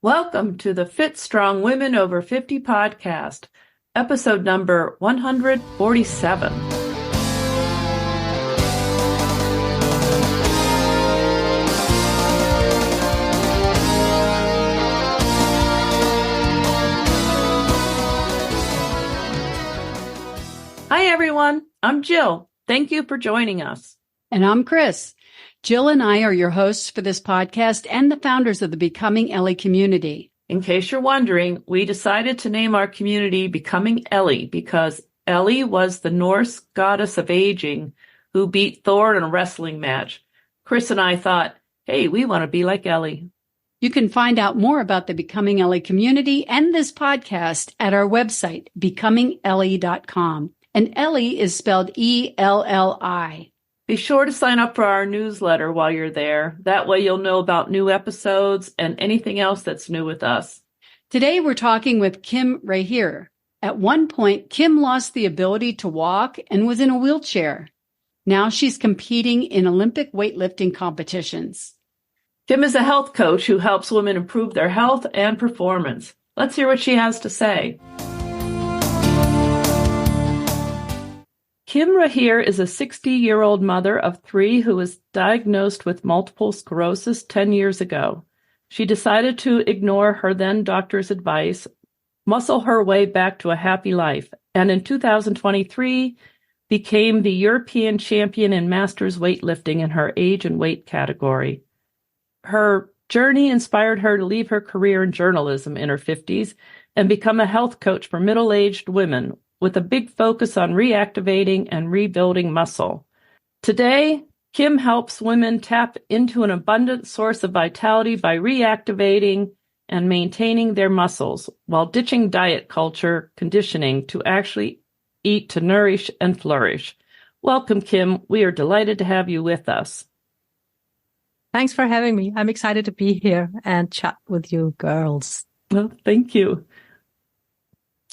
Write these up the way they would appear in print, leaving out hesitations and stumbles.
Welcome to the Fit Strong Women Over 50 podcast, episode number 147. Hi, everyone. I'm Jill. Thank you for joining us. And I'm Chris. Jill and I are your hosts for this podcast and the founders of the Becoming Ellie community. In case you're wondering, we decided to name our community Becoming Ellie because Ellie was the Norse goddess of aging who beat Thor in a wrestling match. Chris and I thought, hey, we want to be like Ellie. You can find out more about the Becoming Ellie community and this podcast at our website, becomingellie.com. And Ellie is spelled E-L-L-I. Be sure to sign up for our newsletter while you're there. That way you'll know about new episodes and anything else that's new with us. Today we're talking with Kim Rahir. At one point, Kim lost the ability to walk and was in a wheelchair. Now she's competing in Olympic weightlifting competitions. Kim is a health coach who helps women improve their health and performance. Let's hear what she has to say. Kim Rahir is a 60-year-old mother of three who was diagnosed with multiple sclerosis 10 years ago. She decided to ignore her then doctor's advice, muscle her way back to a happy life, and in 2023 became the European champion in Masters Weightlifting in her age and weight category. Her journey inspired her to leave her career in journalism in her 50s and become a health coach for middle-aged women, with a big focus on reactivating and rebuilding muscle. Today, Kim helps women tap into an abundant source of vitality by reactivating and maintaining their muscles while ditching diet culture conditioning to actually eat to nourish and flourish. Welcome, Kim. We are delighted to have you with us. Thanks for having me. I'm excited to be here and chat with you girls. Well, thank you.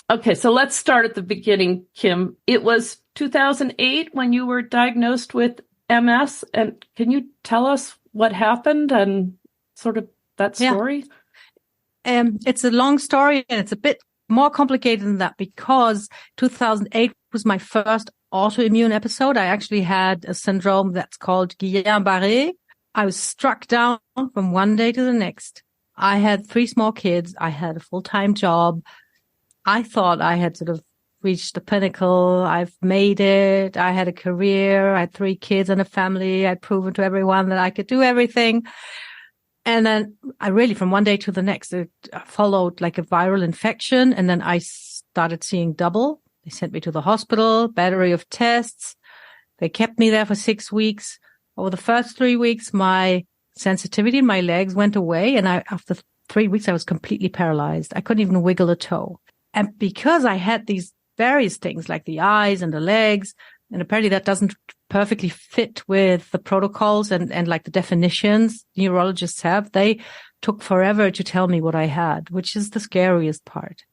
Okay, so let's start at the beginning, Kim. It was 2008 when you were diagnosed with MS, and can you tell us what happened and sort of that story? Yeah. It's a long story, and it's a bit more complicated than that because 2008 was my first autoimmune episode. I actually had a syndrome that's called Guillain-Barré. I was struck down from one day to the next. I had three small kids. I had a full-time job. I thought I had sort of reached the pinnacle. I've made it. I had a career. I had three kids and a family. I'd proven to everyone that I could do everything. And then I really, from one day to the next, it followed like a viral infection. And then I started seeing double. They sent me to the hospital, battery of tests. They kept me there for 6 weeks. Over the first 3 weeks, my sensitivity in my legs went away. And after 3 weeks, I was completely paralyzed. I couldn't even wiggle a toe. And because I had these various things like the eyes and the legs, and apparently that doesn't perfectly fit with the protocols and like the definitions neurologists have, they took forever to tell me what I had, which is the scariest part.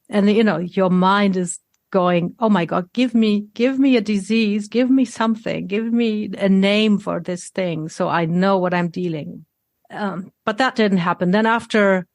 And, you know, your mind is going, oh my God, give me a disease, give me something, give me a name for this thing so I know what I'm dealing. But that didn't happen. Then after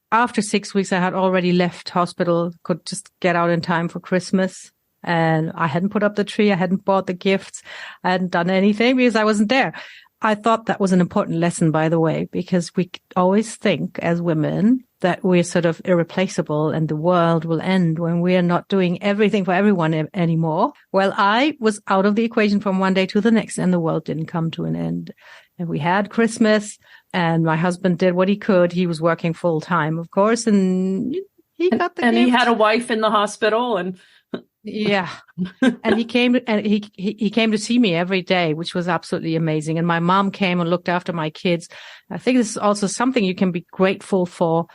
6 weeks, I had already left hospital, could just get out in time for Christmas. And I hadn't put up the tree. I hadn't bought the gifts. I hadn't done anything because I wasn't there. I thought that was an important lesson, by the way, because we always think as women that we're sort of irreplaceable and the world will end when we're not doing everything for everyone anymore. Well, I was out of the equation from one day to the next and the world didn't come to an end. And we had Christmas and my husband did what he could. He was working full time, of course, and he got the gift. He had a wife in the hospital and yeah. And he came to see me every day, which was absolutely amazing. And my mom came and looked after my kids. I think this is also something you can be grateful for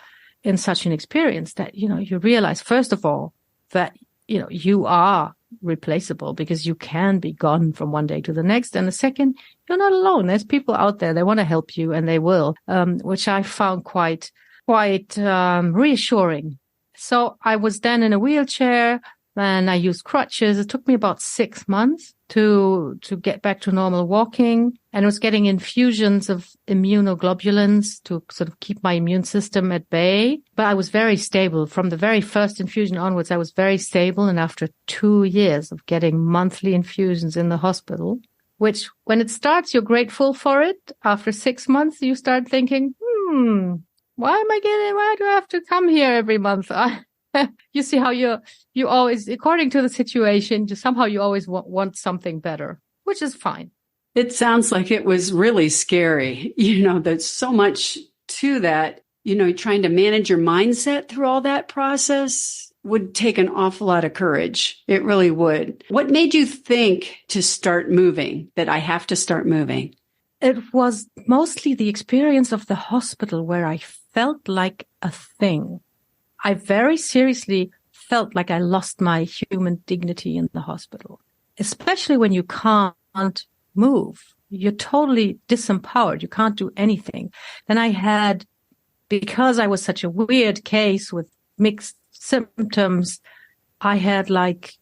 in such an experience that, you know, you realize, first of all, that, you know, you are replaceable because you can be gone from one day to the next. And the second, you're not alone. There's people out there. They want to help you and they will, which I found quite reassuring. So I was then in a wheelchair and I used crutches. It took me about 6 months to get back to normal walking, and was getting infusions of immunoglobulins to sort of keep my immune system at bay. But I was very stable. From the very first infusion onwards, I was very stable. And after 2 years of getting monthly infusions in the hospital, which when it starts, you're grateful for it. After 6 months, you start thinking, why do I have to come here every month? You see how you always, according to the situation, you always want something better, which is fine. It sounds like it was really scary. There's so much to that. Trying to manage your mindset through all that process would take an awful lot of courage. It really would. What made you think to start moving, that I have to start moving? It was mostly the experience of the hospital where I felt like a thing. I very seriously felt like I lost my human dignity in the hospital, especially when you can't move. You're totally disempowered. You can't do anything. Then because I was such a weird case with mixed symptoms, I had like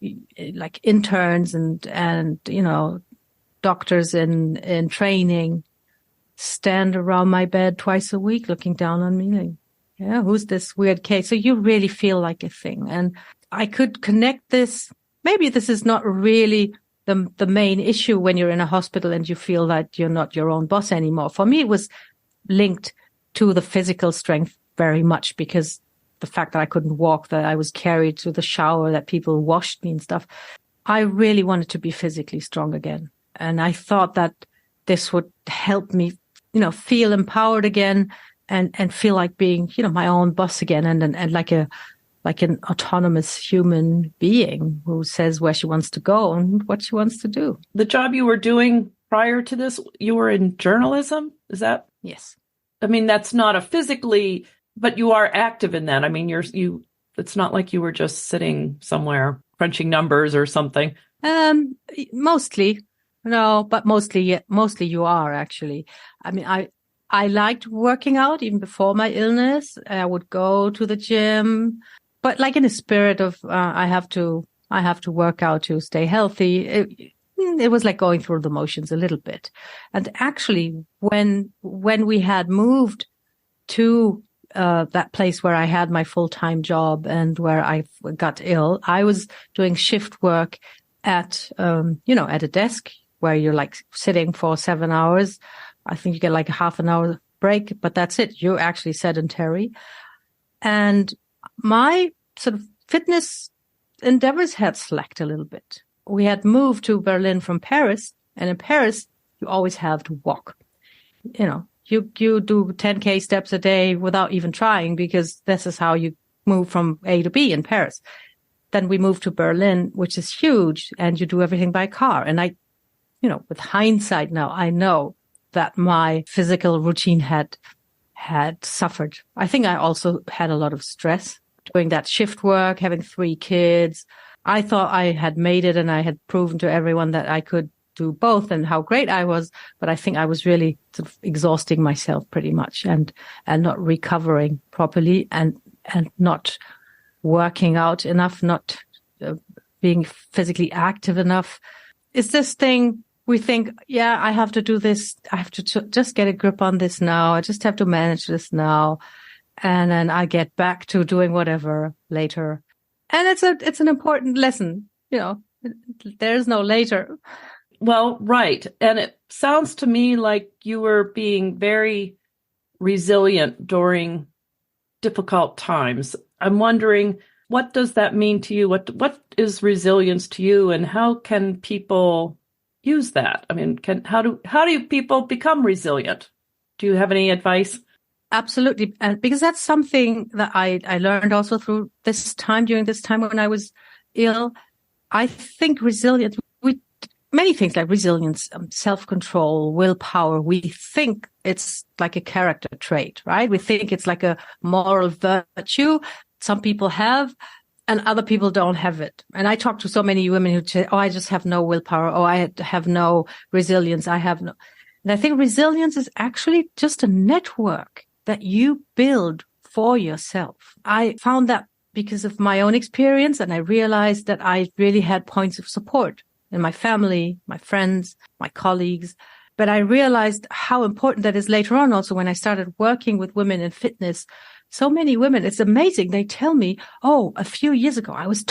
interns and doctors in training stand around my bed twice a week looking down on me like, yeah, who's this weird case? So you really feel like a thing. And I could connect this. Maybe this is not really the main issue when you're in a hospital and you feel that you're not your own boss anymore. For me, it was linked to the physical strength very much, because the fact that I couldn't walk, that I was carried to the shower, that people washed me and stuff. I really wanted to be physically strong again. And I thought that this would help me, feel empowered again. And feel like being, my own boss again, and like an autonomous human being who says where she wants to go and what she wants to do. The job you were doing prior to this, you were in journalism? Is that? Yes. I mean, that's not a physically, but you are active in that. I mean, it's not like you were just sitting somewhere crunching numbers or something. Mostly. No, but mostly you are actually. I mean, I liked working out even before my illness. I would go to the gym, but like in a spirit of, I have to work out to stay healthy. It was like going through the motions a little bit. And actually, when we had moved to, that place where I had my full-time job and where I got ill, I was doing shift work at a desk where you're like sitting for 7 hours. I think you get like a half an hour break, but that's it. You're actually sedentary. And my sort of fitness endeavors had slacked a little bit. We had moved to Berlin from Paris, and in Paris, you always have to walk. You do 10K steps a day without even trying, because this is how you move from A to B in Paris. Then we moved to Berlin, which is huge, and you do everything by car. And with hindsight now, I know that my physical routine had suffered. I think I also had a lot of stress doing that shift work, having 3 kids. I thought I had made it and I had proven to everyone that I could do both and how great I was. But I think I was really sort of exhausting myself pretty much and not recovering properly and not working out enough, not being physically active enough. It's this thing. We think, yeah, I have to do this. I have to just get a grip on this now. I just have to manage this now. And then I get back to doing whatever later. And it's an important lesson. There's no later. Well, right. And it sounds to me like you were being very resilient during difficult times. I'm wondering, what does that mean to you? What is resilience to you, and how can people use that? I mean, how do people become resilient? Do you have any advice? Absolutely. And because that's something that I learned also during this time when I was ill. I think resilience, many things like resilience, self-control, willpower, we think it's like a character trait, right? We think it's like a moral virtue some people have, and other people don't have it. And I talk to so many women who say, I just have no willpower. I have no resilience. And I think resilience is actually just a network that you build for yourself. I found that because of my own experience, and I realized that I really had points of support in my family, my friends, my colleagues. But I realized how important that is later on also when I started working with women in fitness. So many women, it's amazing. They tell me, oh, a few years ago, I was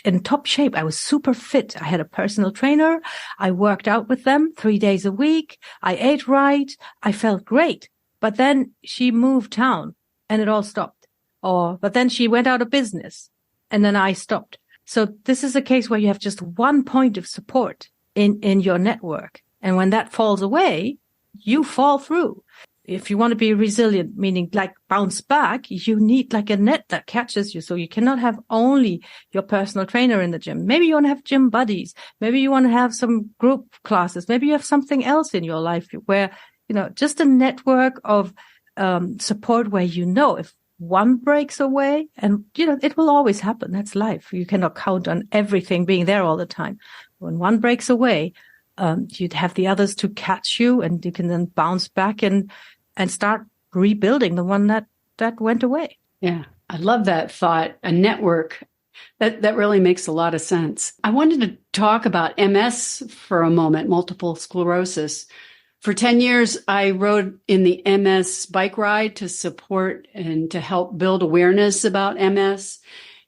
in top shape. I was super fit. I had a personal trainer. I worked out with them 3 days a week. I ate right. I felt great. But then she moved town and it all stopped. But then she went out of business and then I stopped. So this is a case where you have just one point of support in your network. And when that falls away, you fall through. If you want to be resilient, meaning like bounce back, you need like a net that catches you. So you cannot have only your personal trainer in the gym. Maybe you want to have gym buddies. Maybe you want to have some group classes. Maybe you have something else in your life where, just a network of support where if one breaks away, and, it will always happen. That's life. You cannot count on everything being there all the time. When one breaks away, you'd have the others to catch you, and you can then bounce back and start rebuilding the one that went away. Yeah, I love that thought. A network. That really makes a lot of sense. I wanted to talk about MS for a moment, multiple sclerosis. For 10 years, I rode in the MS bike ride to support and to help build awareness about MS.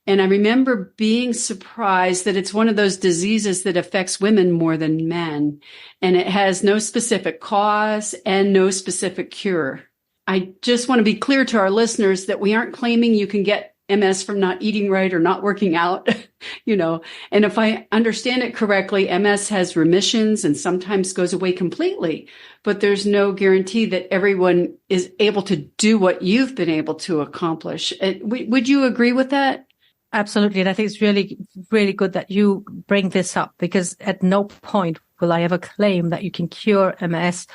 And I remember being surprised that it's one of those diseases that affects women more than men. And it has no specific cause and no specific cure. I just want to be clear to our listeners that we aren't claiming you can get MS from not eating right or not working out, And if I understand it correctly, MS has remissions and sometimes goes away completely. But there's no guarantee that everyone is able to do what you've been able to accomplish. Would you agree with that? Absolutely. And I think it's really, really good that you bring this up, because at no point will I ever claim that you can cure MS,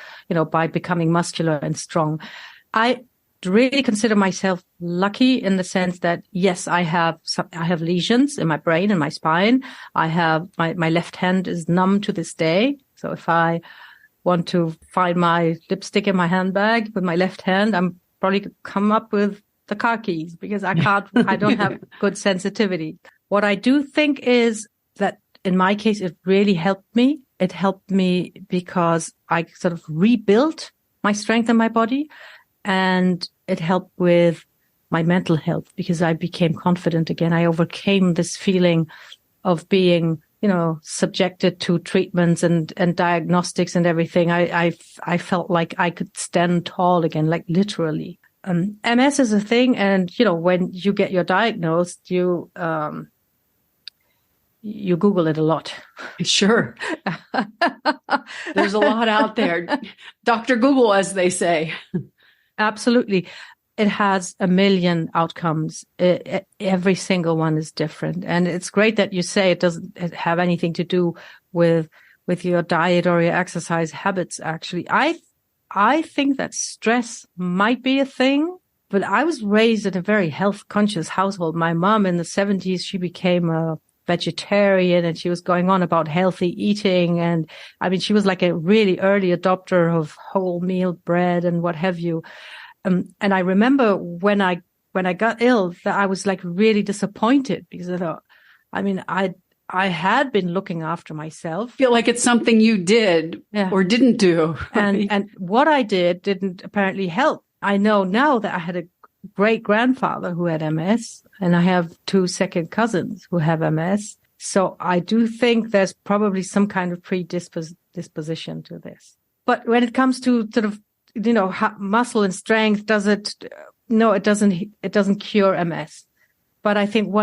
by becoming muscular and strong. I really consider myself lucky in the sense that, yes, I have lesions in my brain and my spine. I have my left hand is numb to this day. So if I want to find my lipstick in my handbag with my left hand, I'm probably come up with the car keys because I don't have good sensitivity. What I do think is that in my case, it really helped me. It helped me because I sort of rebuilt my strength in my body, and it helped with my mental health because I became confident again. I overcame this feeling of being, subjected to treatments and diagnostics and everything. I felt like I could stand tall again, like literally. MS is a thing. And, when you get your diagnosed, you Google it a lot. Sure. There's a lot out there. Dr. Google, as they say. Absolutely. It has a million outcomes. Every single one is different. And it's great that you say it doesn't have anything to do with your diet or your exercise habits. Actually, I think that stress might be a thing, but I was raised in a very health conscious household. My mom in the 70s, she became a vegetarian and she was going on about healthy eating. And I mean, she was like a really early adopter of whole meal bread and what have you. And I remember when I got ill that I was like really disappointed because I thought, I had been looking after myself. Feel like it's something you did or didn't do. Right? And what I did didn't apparently help. I know now that I had a great grandfather who had MS, and I have 2 second cousins who have MS. So I do think there's probably some kind of predisposition to this. But when it comes to sort of, muscle and strength, no, it doesn't cure MS. But I think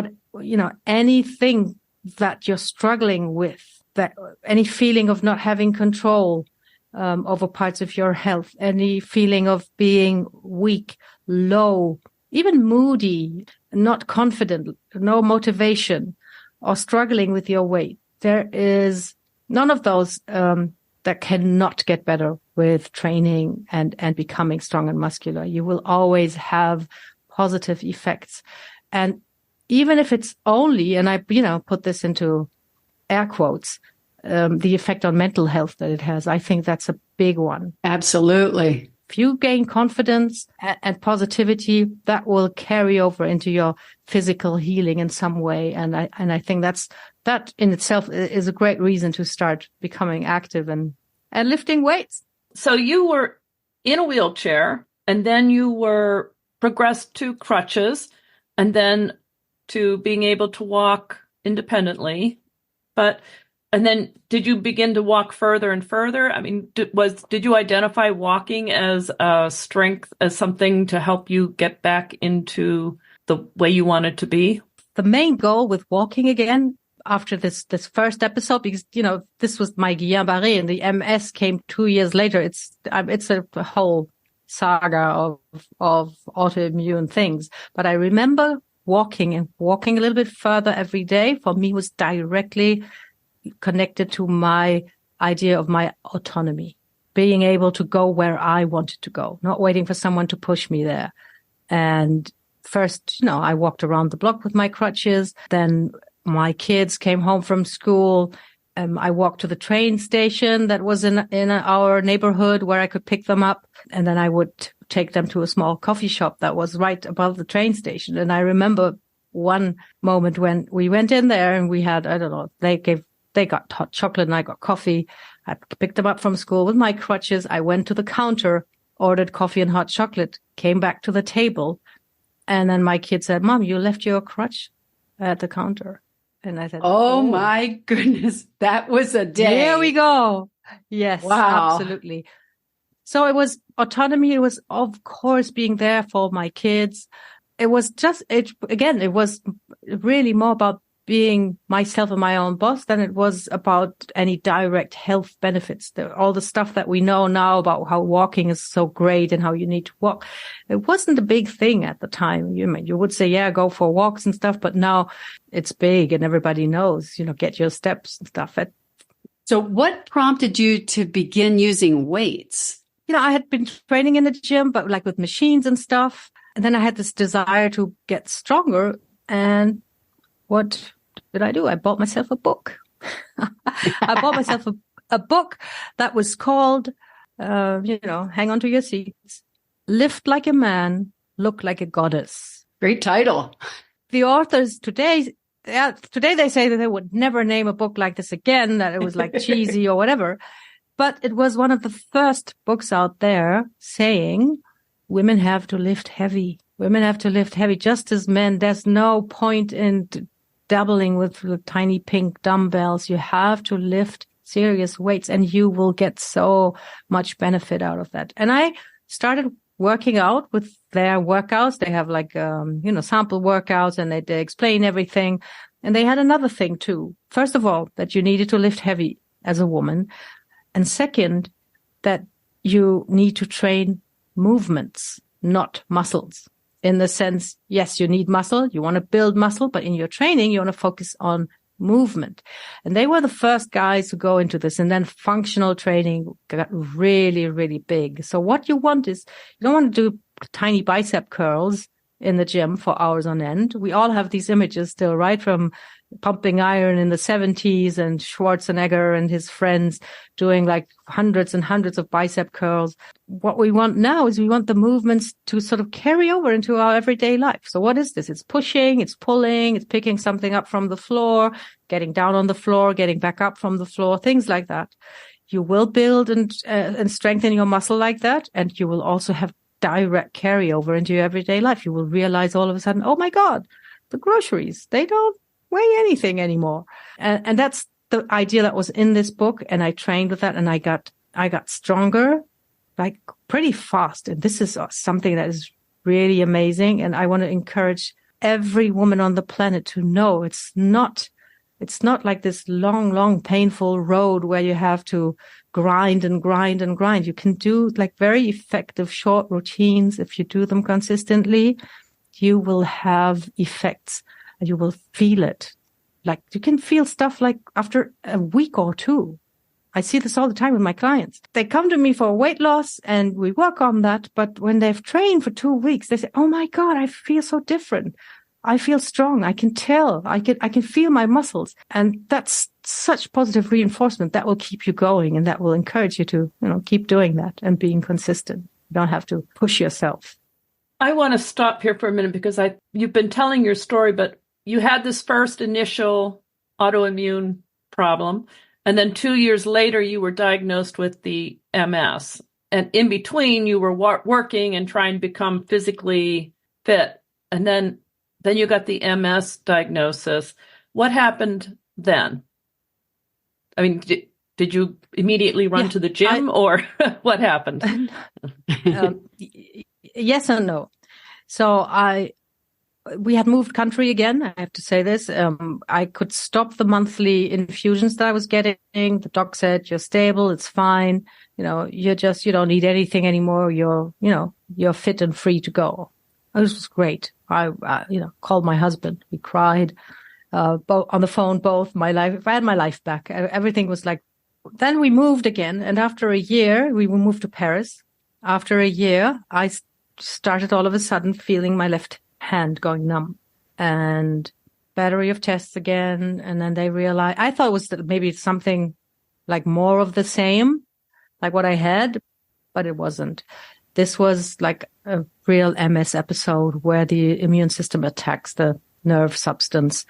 anything that you're struggling with, that any feeling of not having control over parts of your health, any feeling of being weak, low, even moody, not confident, no motivation, or struggling with your weight, there is none of those that cannot get better with training and becoming strong and muscular. You will always have positive effects. And even if it's only, and I, put this into air quotes, the effect on mental health that it has, I think that's a big one. Absolutely. If you gain confidence and positivity, that will carry over into your physical healing in some way. And I think that's that in itself is a great reason to start becoming active and lifting weights. So you were in a wheelchair, and then you were progressed to crutches, and then to being able to walk independently. And then did you begin to walk further and further? I mean, did you identify walking as a strength, as something to help you get back into the way you wanted to be? The main goal with walking again after this first episode, because, this was my Guillain-Barré and the MS came 2 years later. It's a whole saga of autoimmune things. But I remember walking a little bit further every day for me was directly connected to my idea of my autonomy, being able to go where I wanted to go, not waiting for someone to push me there. And first, I walked around the block with my crutches. Then my kids came home from school. I walked to the train station that was in our neighborhood where I could pick them up. And then I would take them to a small coffee shop that was right above the train station. And I remember one moment when we went in there and we had, they got hot chocolate and I got coffee. I picked them up from school with my crutches. I went to the counter, ordered coffee and hot chocolate, came back to the table. And then my kid said, "Mom, you left your crutch at the counter." And I said, oh my goodness, that was a day. There we go. Yes, wow. Absolutely. So it was autonomy. It was, of course, being there for my kids. It was it was really more about being myself and my own boss than it was about any direct health benefits. All the stuff that we know now about how walking is so great and how you need to walk. It wasn't a big thing at the time. You would say, yeah, go for walks and stuff, but now it's big and everybody knows, get your steps and stuff. So what prompted you to begin using weights? I had been training in the gym, but like with machines and stuff. And then I had this desire to get stronger. And what did I do? I bought myself a book. I bought myself a book that was called, hang on to your seats, Lift Like a Man, Look Like a Goddess. Great title. The authors today they say that they would never name a book like this again, that it was like cheesy or whatever. But it was one of the first books out there saying women have to lift heavy. Women have to lift heavy just as men. There's no point in dabbling with the tiny pink dumbbells. You have to lift serious weights and you will get so much benefit out of that. And I started working out with their workouts. They have like, sample workouts and they explain everything. And they had another thing too. First of all, that you needed to lift heavy as a woman. And second, that you need to train movements, not muscles. In the sense, yes, you need muscle, you want to build muscle, but in your training, you want to focus on movement. And they were the first guys to go into this. And then functional training got really, really big. So what you want is, you don't want to do tiny bicep curls in the gym for hours on end. We all have these images still, right? From pumping iron in the 70s and Schwarzenegger and his friends doing like hundreds and hundreds of bicep curls. What we want now is we want the movements to sort of carry over into our everyday life. So what is this? It's pushing, it's pulling, it's picking something up from the floor, getting down on the floor, getting back up from the floor, things like that. You will build and strengthen your muscle like that. And you will also have direct carryover into your everyday life. You will realize all of a sudden, oh my God, the groceries, they don't weigh anything anymore. And that's the idea that was in this book. And I trained with that and I got stronger, like pretty fast. And this is something that is really amazing. And I want to encourage every woman on the planet to know it's not like this long, painful road where you have to grind and grind and grind. You can do like very effective short routines. If you do them consistently, you will have effects and you will feel it. Like you can feel stuff like after a week or two. I see this all the time with my clients. They come to me for weight loss and we work on that. But when they've trained for 2 weeks, they say, oh my God, I feel so different. I feel strong. I can tell. I can feel my muscles. And that's such positive reinforcement that will keep you going and that will encourage you to, keep doing that and being consistent. You don't have to push yourself. I want to stop here for a minute because you've been telling your story, but you had this first initial autoimmune problem. And then 2 years later, you were diagnosed with the MS. And in between, you were working and trying to become physically fit. And then you got the MS diagnosis. What happened then? I mean, did you immediately run to the gym or what happened? Yes and no. So we had moved country again. I have to say this. I could stop the monthly infusions that I was getting. The doc said, you're stable. It's fine. You don't need anything anymore. You're fit and free to go. This was great. I called my husband. We cried, both on the phone, I had my life back. Everything was like, then we moved again. And after a year, we moved to Paris. After a year, I started all of a sudden feeling my left hand going numb, and battery of tests again. And then they realized, I thought it was maybe something like more of the same, like what I had, but it wasn't. This was like a real MS episode where the immune system attacks the nerve substance.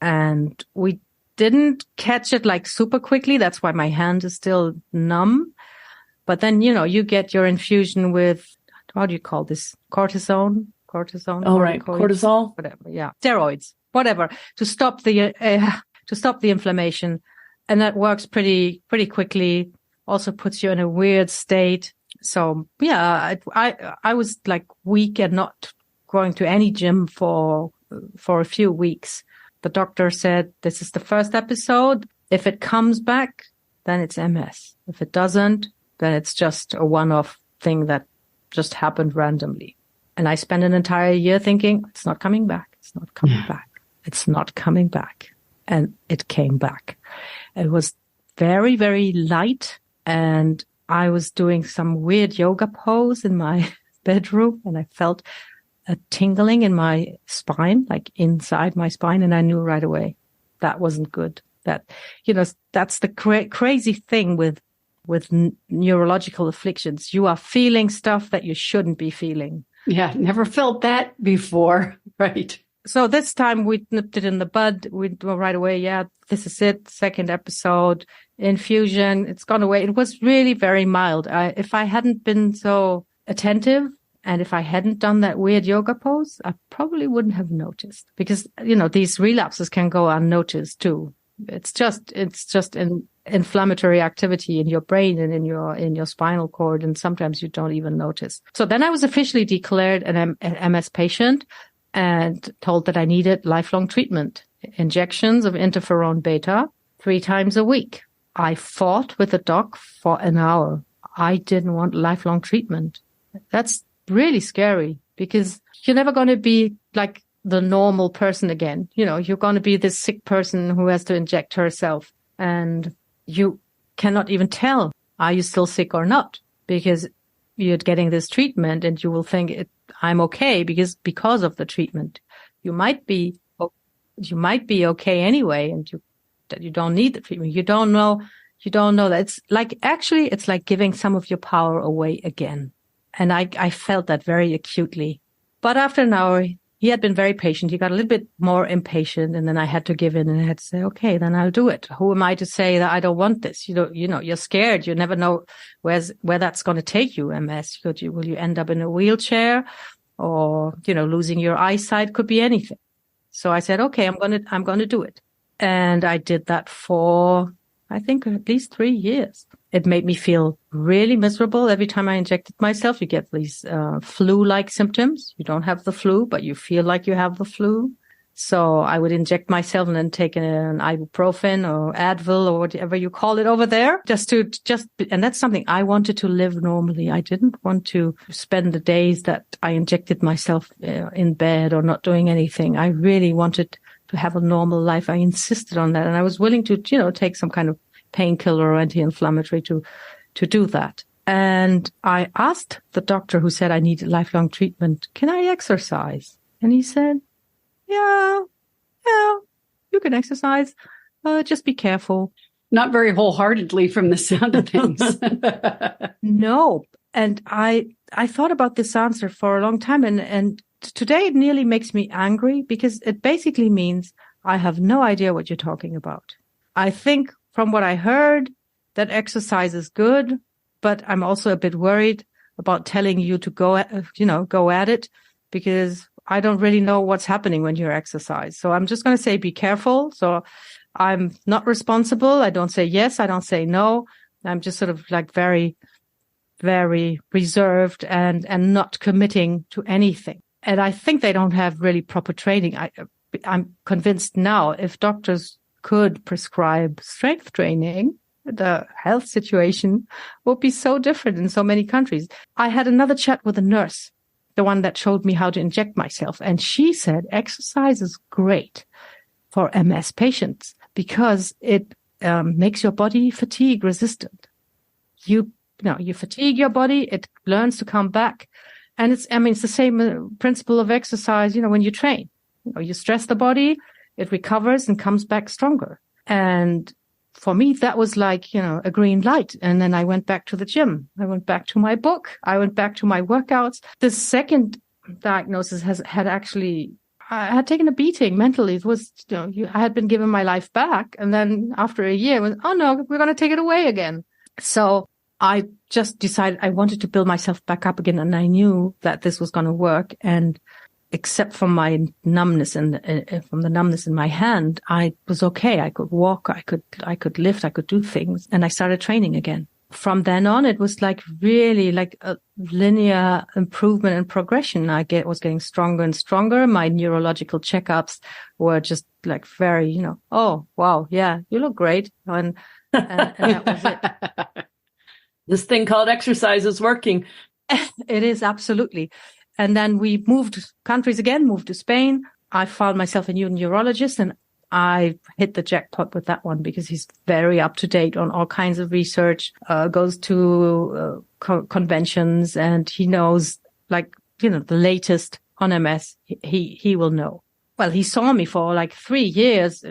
And we didn't catch it like super quickly. That's why my hand is still numb. But then, you get your infusion with, how do you call this? Cortisone? Oh, right. Cortisol? Whatever. Yeah. Steroids, whatever, to stop the inflammation. And that works pretty quickly. Also puts you in a weird state. So yeah, I was like weak and not going to any gym for a few weeks. The doctor said, this is the first episode. If it comes back, then it's MS. If it doesn't, then it's just a one-off thing that just happened randomly. And I spent an entire year thinking, it's not coming back. It's not coming back. It's not coming back. And it came back. It was very, very light. And I was doing some weird yoga pose in my bedroom, and I felt a tingling in my spine, like inside my spine. And I knew right away that wasn't good. That, that's the crazy thing with neurological afflictions. You are feeling stuff that you shouldn't be feeling. Yeah, never felt that before. Right. So this time we nipped it in the bud. We were right away. Yeah, this is it. Second episode, infusion. It's gone away. It was really very mild. If I hadn't been so attentive and if I hadn't done that weird yoga pose, I probably wouldn't have noticed, because, these relapses can go unnoticed too. It's just an inflammatory activity in your brain and in your spinal cord. And sometimes you don't even notice. So then I was officially declared an MS patient and told that I needed lifelong treatment, injections of interferon beta 3 times a week. I fought with the doc for an hour. I didn't want lifelong treatment. That's really scary, because you're never going to be like the normal person again. You're going to be this sick person who has to inject herself, and you cannot even tell, are you still sick or not? Because you're getting this treatment and you will think I'm okay because of the treatment. You might be okay anyway, and you don't need the treatment. You don't know that. It's like giving some of your power away again. And I felt that very acutely. But after an hour, he had been very patient. He got a little bit more impatient, and then I had to give in and I had to say, okay, then I'll do it. Who am I to say that I don't want this? You're scared. You never know where that's going to take you. MS. Will you end up in a wheelchair, or, losing your eyesight? Could be anything. So I said, okay, I'm going to do it. And I did that for, I think, at least 3 years. It made me feel really miserable. Every time I injected myself, you get these flu-like symptoms. You don't have the flu, but you feel like you have the flu. So I would inject myself and then take an ibuprofen or Advil or whatever you call it over there, and that's something I wanted to live normally. I didn't want to spend the days that I injected myself in bed or not doing anything. I really wanted to have a normal life. I insisted on that, and I was willing to, take some kind of painkiller or anti-inflammatory to do that. And I asked the doctor, who said I needed lifelong treatment, can I exercise? And he said, yeah, you can exercise. Just be careful. Not very wholeheartedly from the sound of things. No. And I thought about this answer for a long time, and today it nearly makes me angry, because it basically means I have no idea what you're talking about. I think from what I heard that exercise is good, but I'm also a bit worried about telling you to go at it, because I don't really know what's happening when you exercise. So I'm just going to say, be careful. So I'm not responsible. I don't say yes. I don't say no. I'm just sort of like very, very reserved and not committing to anything. And I think they don't have really proper training. I'm convinced now if doctors could prescribe strength training, the health situation would be so different in so many countries. I had another chat with a nurse, the one that showed me how to inject myself. And she said exercise is great for MS patients because it makes your body fatigue resistant. You fatigue your body, it learns to come back. And it's the same principle of exercise, when you train. You stress the body, it recovers and comes back stronger. And for me, that was like, a green light. And then I went back to the gym. I went back to my book. I went back to my workouts. The second diagnosis I had taken a beating mentally. It was, I had been given my life back. And then after a year, it was, oh no, we're going to take it away again. So I just decided I wanted to build myself back up again. And I knew that this was going to work. And except from my numbness from the numbness in my hand, I was okay. I could walk, I could lift, I could do things. And I started training again. From then on, it was like really like a linear improvement and progression. Was getting stronger and stronger. My neurological checkups were just like very, oh, wow. Yeah, you look great. And that was it. This thing called exercise is working. It is, absolutely. And then we moved countries again, moved to Spain. I found myself a new neurologist, and I hit the jackpot with that one because he's very up to date on all kinds of research, goes to conventions, and he knows the latest on MS. He will know. Well, he saw me for like 3 years,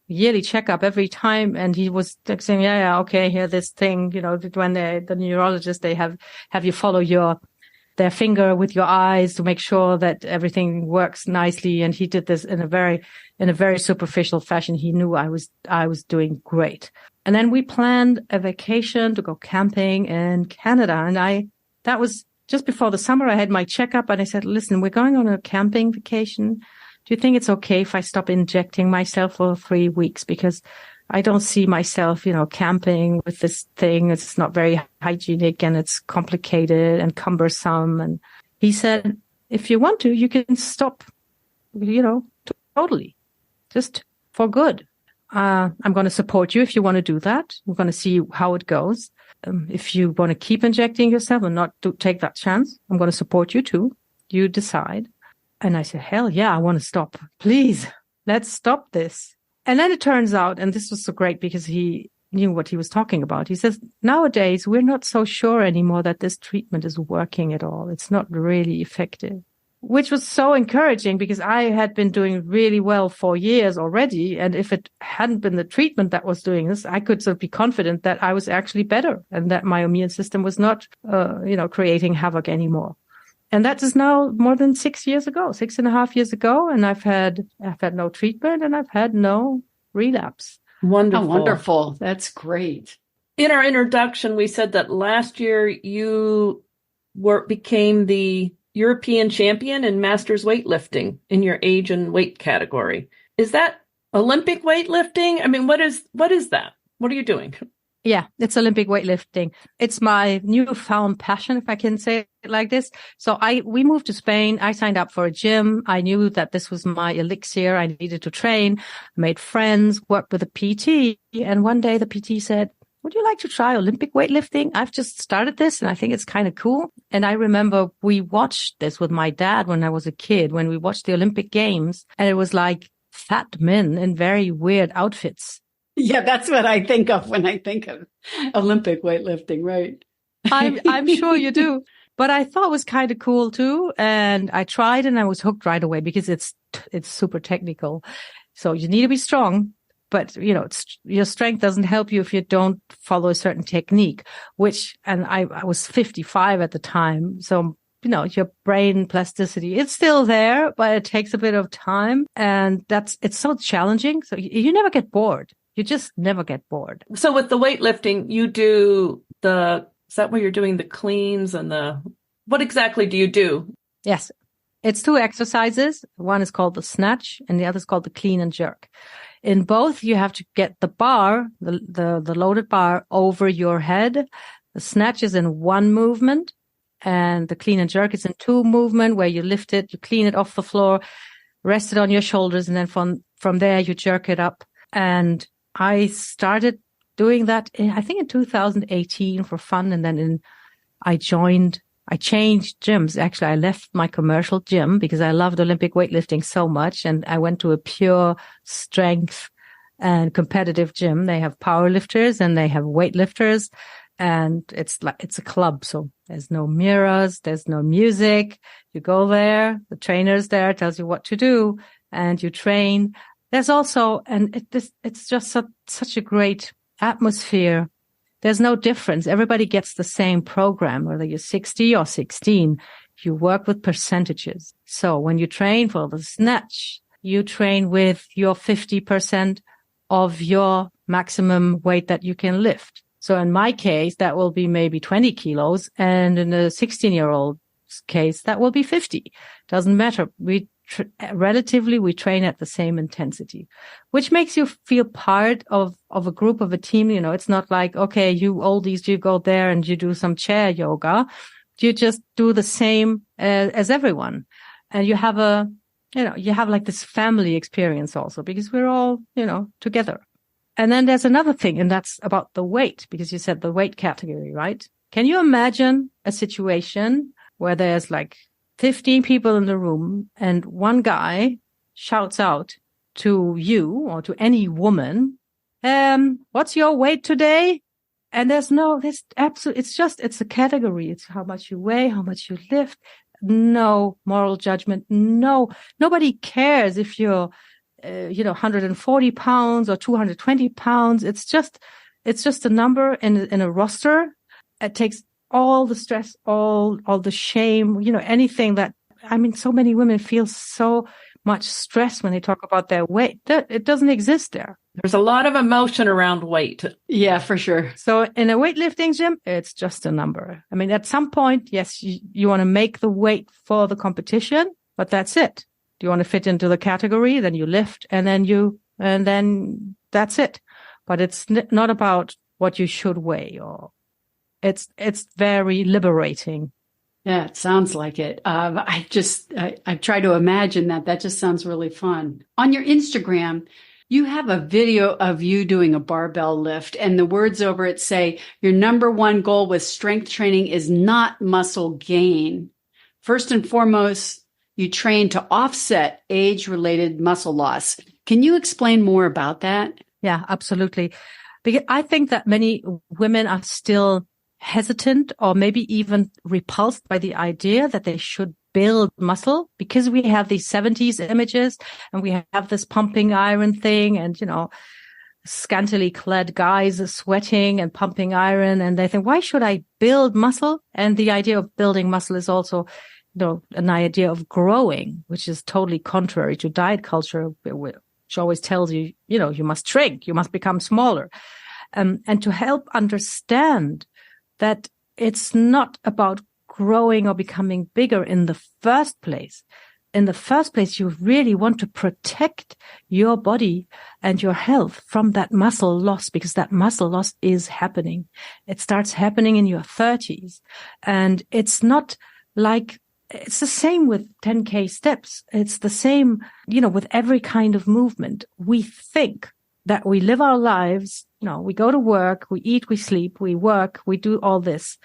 yearly checkup every time. And he was saying, yeah, okay, here, this thing, when the neurologist, they have you follow their finger with your eyes to make sure that everything works nicely. And he did this in a very superficial fashion. He knew I was doing great. And then we planned a vacation to go camping in Canada. And that was just before the summer. I had my checkup and I said, listen, we're going on a camping vacation. Do you think it's okay if I stop injecting myself for 3 weeks? Because I don't see myself, camping with this thing. It's not very hygienic and it's complicated and cumbersome. And he said, if you want to, you can stop, totally, just for good. I'm going to support you if you want to do that. We're going to see how it goes. If you want to keep injecting yourself and not take that chance, I'm going to support you too. You decide. And I said, hell yeah, I want to stop. Please, let's stop this. And then it turns out, and this was so great because he knew what he was talking about. He says, nowadays, we're not so sure anymore that this treatment is working at all. It's not really effective, which was so encouraging because I had been doing really well for years already. And if it hadn't been the treatment that was doing this, I could sort of be confident that I was actually better and that my immune system was not, creating havoc anymore. And that is now more than 6 years ago, 6.5 years ago. And I've had no treatment and I've had no relapse. Wonderful. Oh, wonderful. That's great. In our introduction, we said that last year you became the European champion in Masters Weightlifting in your age and weight category. Is that Olympic weightlifting? I mean, what is that? What are you doing? Yeah, it's Olympic weightlifting. It's my newfound passion, if I can say it like this. So we moved to Spain. I signed up for a gym. I knew that this was my elixir. I needed to train, made friends, worked with a PT. And one day the PT said, would you like to try Olympic weightlifting? I've just started this and I think it's kind of cool. And I remember we watched this with my dad when I was a kid, when we watched the Olympic Games, and it was like fat men in very weird outfits. Yeah, that's what I think of when I think of Olympic weightlifting, right? I'm sure you do. But I thought it was kind of cool too. And I tried and I was hooked right away because it's super technical. So you need to be strong, but your strength doesn't help you if you don't follow a certain technique, and I was 55 at the time. So, your brain plasticity. It's still there, but it takes a bit of time, and it's so challenging. So you never get bored. You just never get bored. So with the weightlifting, you do is that where you're doing the cleans and what exactly do you do? Yes. It's 2 exercises. One is called the snatch and the other is called the clean and jerk. In both, you have to get the bar, the loaded bar over your head. The snatch is in 1 movement and the clean and jerk is in 2 movement where you lift it, you clean it off the floor, rest it on your shoulders, and then from there you jerk it up. And I started doing that I think in 2018 for fun. And then I changed gyms. Actually, I left my commercial gym because I loved Olympic weightlifting so much. And I went to a pure strength and competitive gym. They have power lifters and they have weightlifters. And it's a club. So there's no mirrors. There's no music. You go there. The trainer's there, tells you what to do, and you train. There's also, it's just such a great atmosphere. There's no difference. Everybody gets the same program, whether you're 60 or 16. You work with percentages. So when you train for the snatch, you train with your 50% of your maximum weight that you can lift. So in my case, that will be maybe 20 kilos. And in a 16-year-old case, that will be 50. Doesn't matter. We train at the same intensity, which makes you feel part of a group, of a team. It's not like, okay, you oldies, you go there and you do some chair yoga. You just do the same as everyone. And you have like this family experience also because we're all, together. And then there's another thing, and that's about the weight, because you said the weight category, right? Can you imagine a situation where there's like 15 people in the room and one guy shouts out to you or to any woman, what's your weight today? And it's a category. It's how much you weigh, how much you lift. No moral judgment. No, nobody cares if you're, 140 pounds or 220 pounds. It's just a number in a roster. It takes all the stress, all the shame, anything so many women feel so much stress when they talk about their weight. It doesn't exist there. There's a lot of emotion around weight. Yeah, for sure. So in a weightlifting gym, it's just a number. At some point, yes, you want to make the weight for the competition, but that's it. Do you want to fit into the category? Then you lift and then that's it. But it's not about what you should weigh it's very liberating. Yeah, it sounds like it. I try to imagine that just sounds really fun. On your Instagram, you have a video of you doing a barbell lift, and the words over it say, your number one goal with strength training is not muscle gain. First and foremost, you train to offset age-related muscle loss. Can you explain more about that? Yeah, absolutely. Because I think that many women are still hesitant or maybe even repulsed by the idea that they should build muscle, because we have these 70s images and we have this pumping iron thing and, scantily clad guys are sweating and pumping iron, and they think, why should I build muscle? And the idea of building muscle is also, an idea of growing, which is totally contrary to diet culture, which always tells you, you must shrink, you must become smaller. And to help understand that it's not about growing or becoming bigger in the first place. In the first place, you really want to protect your body and your health from that muscle loss, because that muscle loss is happening. It starts happening in your 30s. And it's not like, it's the same with 10K steps. It's the same, with every kind of movement. We think that we live our lives, we go to work, we eat, we sleep, we work, we do all this.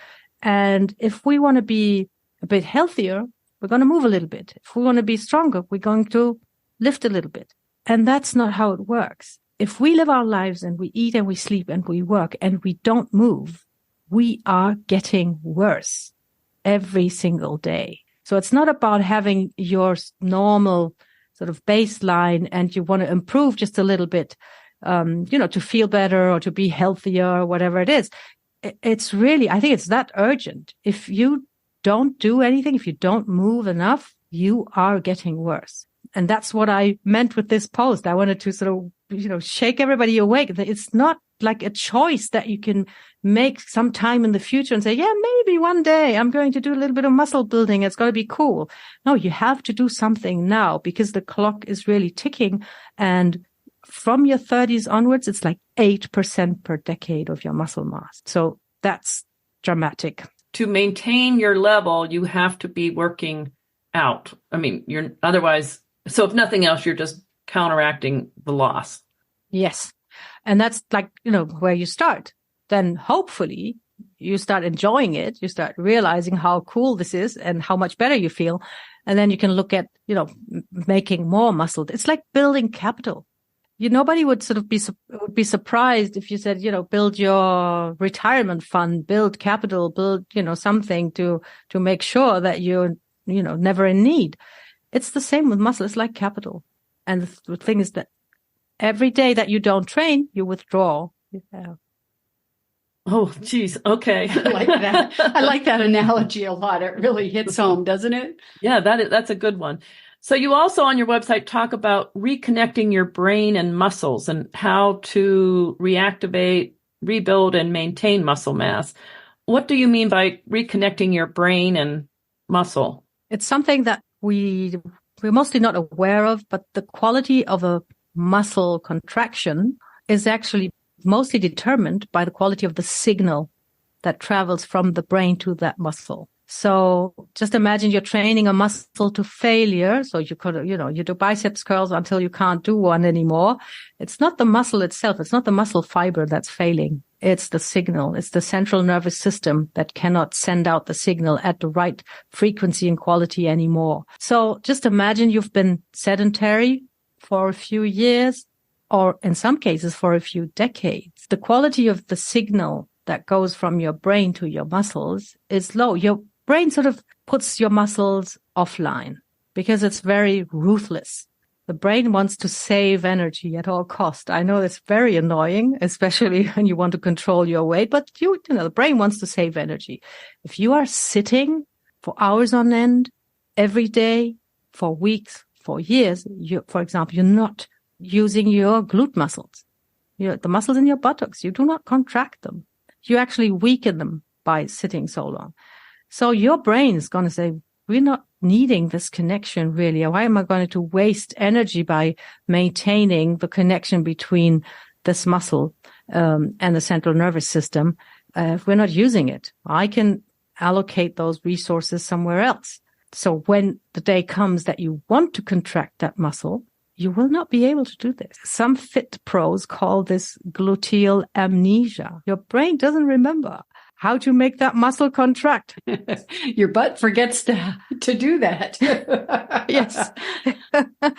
And if we want to be a bit healthier, we're going to move a little bit. If we want to be stronger, we're going to lift a little bit. And that's not how it works. If we live our lives and we eat and we sleep and we work and we don't move, we are getting worse every single day. So it's not about having your normal sort of baseline and you want to improve just a little bit, to feel better or to be healthier or whatever it is. It's really, I think it's that urgent. If you don't do anything, if you don't move enough, you are getting worse. And that's what I meant with this post. I wanted to sort of, shake everybody awake. It's not like a choice that you can make sometime in the future and say, yeah, maybe one day I'm going to do a little bit of muscle building. It's going to be cool. No, you have to do something now because the clock is really ticking. And from your 30s onwards, it's like 8% per decade of your muscle mass. So that's dramatic. To maintain your level, you have to be working out. I mean, you're otherwise, so if nothing else, you're just counteracting the loss. Yes. And that's like, where you start. Then hopefully you start enjoying it. You start realizing how cool this is and how much better you feel. And then you can look at, making more muscle. It's like building capital. Nobody would sort of be surprised if you said, build your retirement fund, build capital, build, something to make sure that you're, never in need. It's the same with muscle. It's like capital. And the thing is that every day that you don't train, you withdraw. Yeah. Oh, geez. Okay. I like that. I like that analogy a lot. It really hits home, doesn't it? Yeah, that's a good one. So you also on your website talk about reconnecting your brain and muscles and how to reactivate, rebuild, and maintain muscle mass. What do you mean by reconnecting your brain and muscle? It's something that we're mostly not aware of, but the quality of a muscle contraction is actually mostly determined by the quality of the signal that travels from the brain to that muscle. So just imagine you're training a muscle to failure. So you could, you do biceps curls until you can't do one anymore. It's not the muscle itself. It's not the muscle fiber that's failing. It's the signal. It's the central nervous system that cannot send out the signal at the right frequency and quality anymore. So just imagine you've been sedentary for a few years, or in some cases for a few decades. The quality of the signal that goes from your brain to your muscles is low. Your brain sort of puts your muscles offline because it's very ruthless. The brain wants to save energy at all cost. I know it's very annoying, especially when you want to control your weight, but the brain wants to save energy. If you are sitting for hours on end every day, for weeks, for years, for example, you're not using your glute muscles, the muscles in your buttocks. You do not contract them. You actually weaken them by sitting so long. So your brain is going to say, we're not needing this connection really. Why am I going to waste energy by maintaining the connection between this muscle and the central nervous system if we're not using it? I can allocate those resources somewhere else. So when the day comes that you want to contract that muscle, you will not be able to do this. Some fit pros call this gluteal amnesia. Your brain doesn't remember how to make that muscle contract. Your butt forgets to do that. Yes.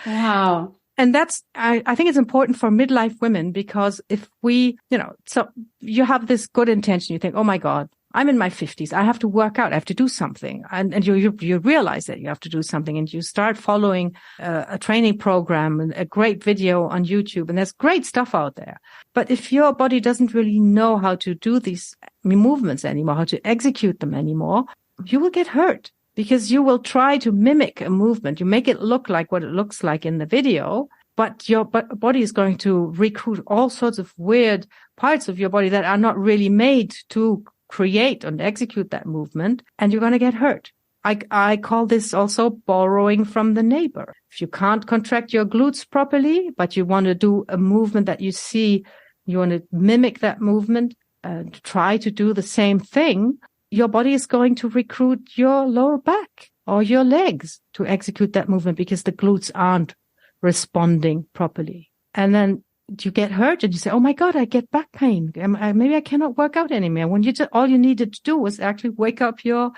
Wow. And that's, I think it's important for midlife women because if we, so you have this good intention, you think, oh my God, I'm in my 50s. I have to work out. I have to do something. And you realize that you have to do something and you start following a training program and a great video on YouTube. And there's great stuff out there. But if your body doesn't really know how to do these movements anymore, how to execute them anymore, you will get hurt because you will try to mimic a movement. You make it look like what it looks like in the video, but your body is going to recruit all sorts of weird parts of your body that are not really made to create and execute that movement, and you're going to get hurt. I call this also borrowing from the neighbor. If you can't contract your glutes properly, but you want to do a movement that you see, you want to mimic that movement and try to do the same thing, your body is going to recruit your lower back or your legs to execute that movement because the glutes aren't responding properly. And then you get hurt and you say, oh my God, I get back pain. Maybe I cannot work out anymore. When all you needed to do was actually wake up your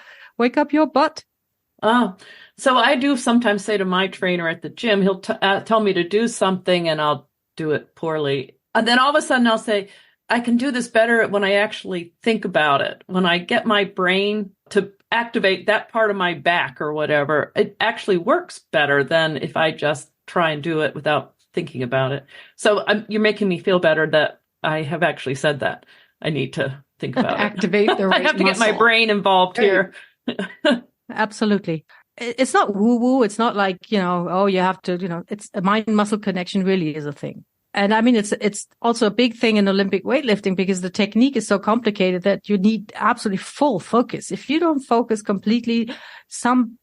butt. Oh, so I do sometimes say to my trainer at the gym, he'll tell me to do something and I'll do it poorly. And then all of a sudden I'll say, I can do this better when I actually think about it. When I get my brain to activate that part of my back or whatever, it actually works better than if I just try and do it without thinking about it. So you're making me feel better that I have actually said that. I need to think about Activate it. the right I have to muscle. get my brain involved here. Absolutely. It's not woo-woo. It's not like, oh, you have to, it's a mind-muscle connection really is a thing. And I mean, it's also a big thing in Olympic weightlifting because the technique is so complicated that you need absolutely full focus. If you don't focus completely, some,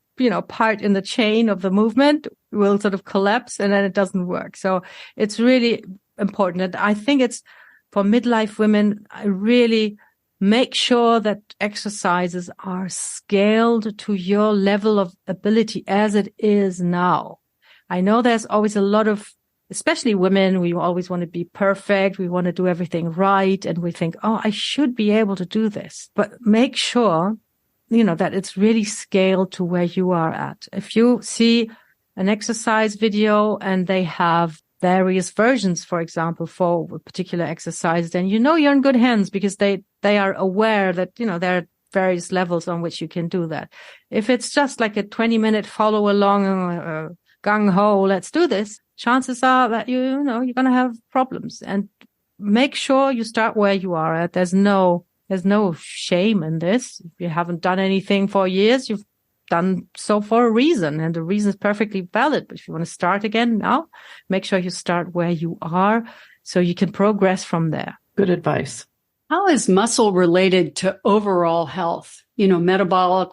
part in the chain of the movement will sort of collapse and then it doesn't work. So it's really important. And I think it's for midlife women, I really make sure that exercises are scaled to your level of ability as it is now. I know there's always a lot of, especially women, we always want to be perfect. We want to do everything right. And we think, oh, I should be able to do this. But make sure, that it's really scaled to where you are at. If you see an exercise video and they have various versions, for example, for a particular exercise, then you're in good hands because they are aware that, there are various levels on which you can do that. If it's just like a 20-minute follow along, gung ho, let's do this, chances are that you're going to have problems. And make sure you start where you are at. There's no shame in this. If you haven't done anything for years, you've done so for a reason, and the reason is perfectly valid. But if you want to start again now, make sure you start where you are so you can progress from there. Good advice. How is muscle related to overall health? Metabolic,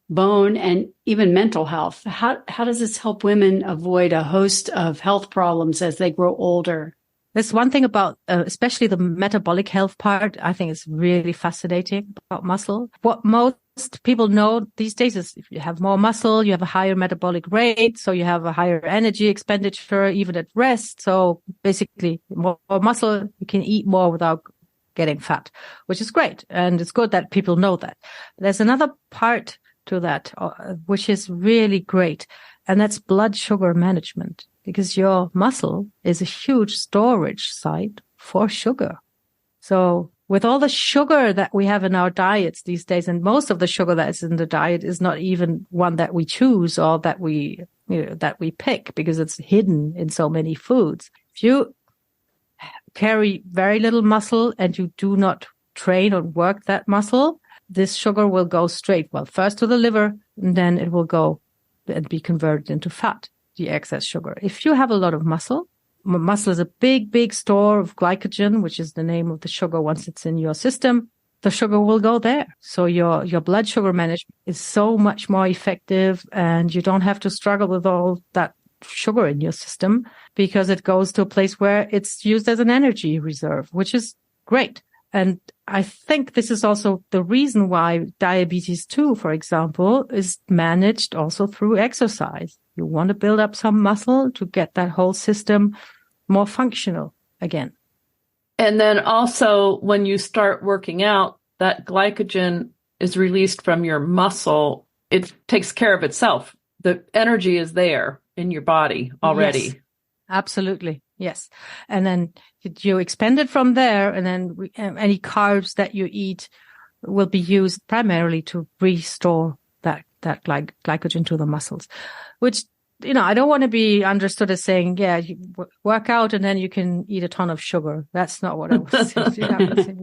bone, and even mental health. How does this help women avoid a host of health problems as they grow older? There's one thing about, especially the metabolic health part, I think is really fascinating about muscle. What most people know these days is if you have more muscle, you have a higher metabolic rate, so you have a higher energy expenditure even at rest. So basically, more muscle, you can eat more without getting fat, which is great. And it's good that people know that. But there's another part to that, which is really great. And that's blood sugar management, because your muscle is a huge storage site for sugar. So with all the sugar that we have in our diets these days, and most of the sugar that is in the diet is not even one that we choose or that we pick, because it's hidden in so many foods. If you carry very little muscle and you do not train or work that muscle, this sugar will go straight, first to the liver, and then it will go and be converted into fat, the excess sugar. If you have a lot of muscle is a big, big store of glycogen, which is the name of the sugar. Once it's in your system, the sugar will go there. So your blood sugar management is so much more effective, and you don't have to struggle with all that sugar in your system because it goes to a place where it's used as an energy reserve, which is great. And I think this is also the reason why diabetes 2, for example, is managed also through exercise. You want to build up some muscle to get that whole system more functional again. And then also when you start working out, that glycogen is released from your muscle. It takes care of itself. The energy is there in your body already. Yes, absolutely. Yes. And then you expend it from there, and then any carbs that you eat will be used primarily to restore that glycogen to the muscles, which, I don't want to be understood as saying, yeah, you work out and then you can eat a ton of sugar. That's not what I was saying.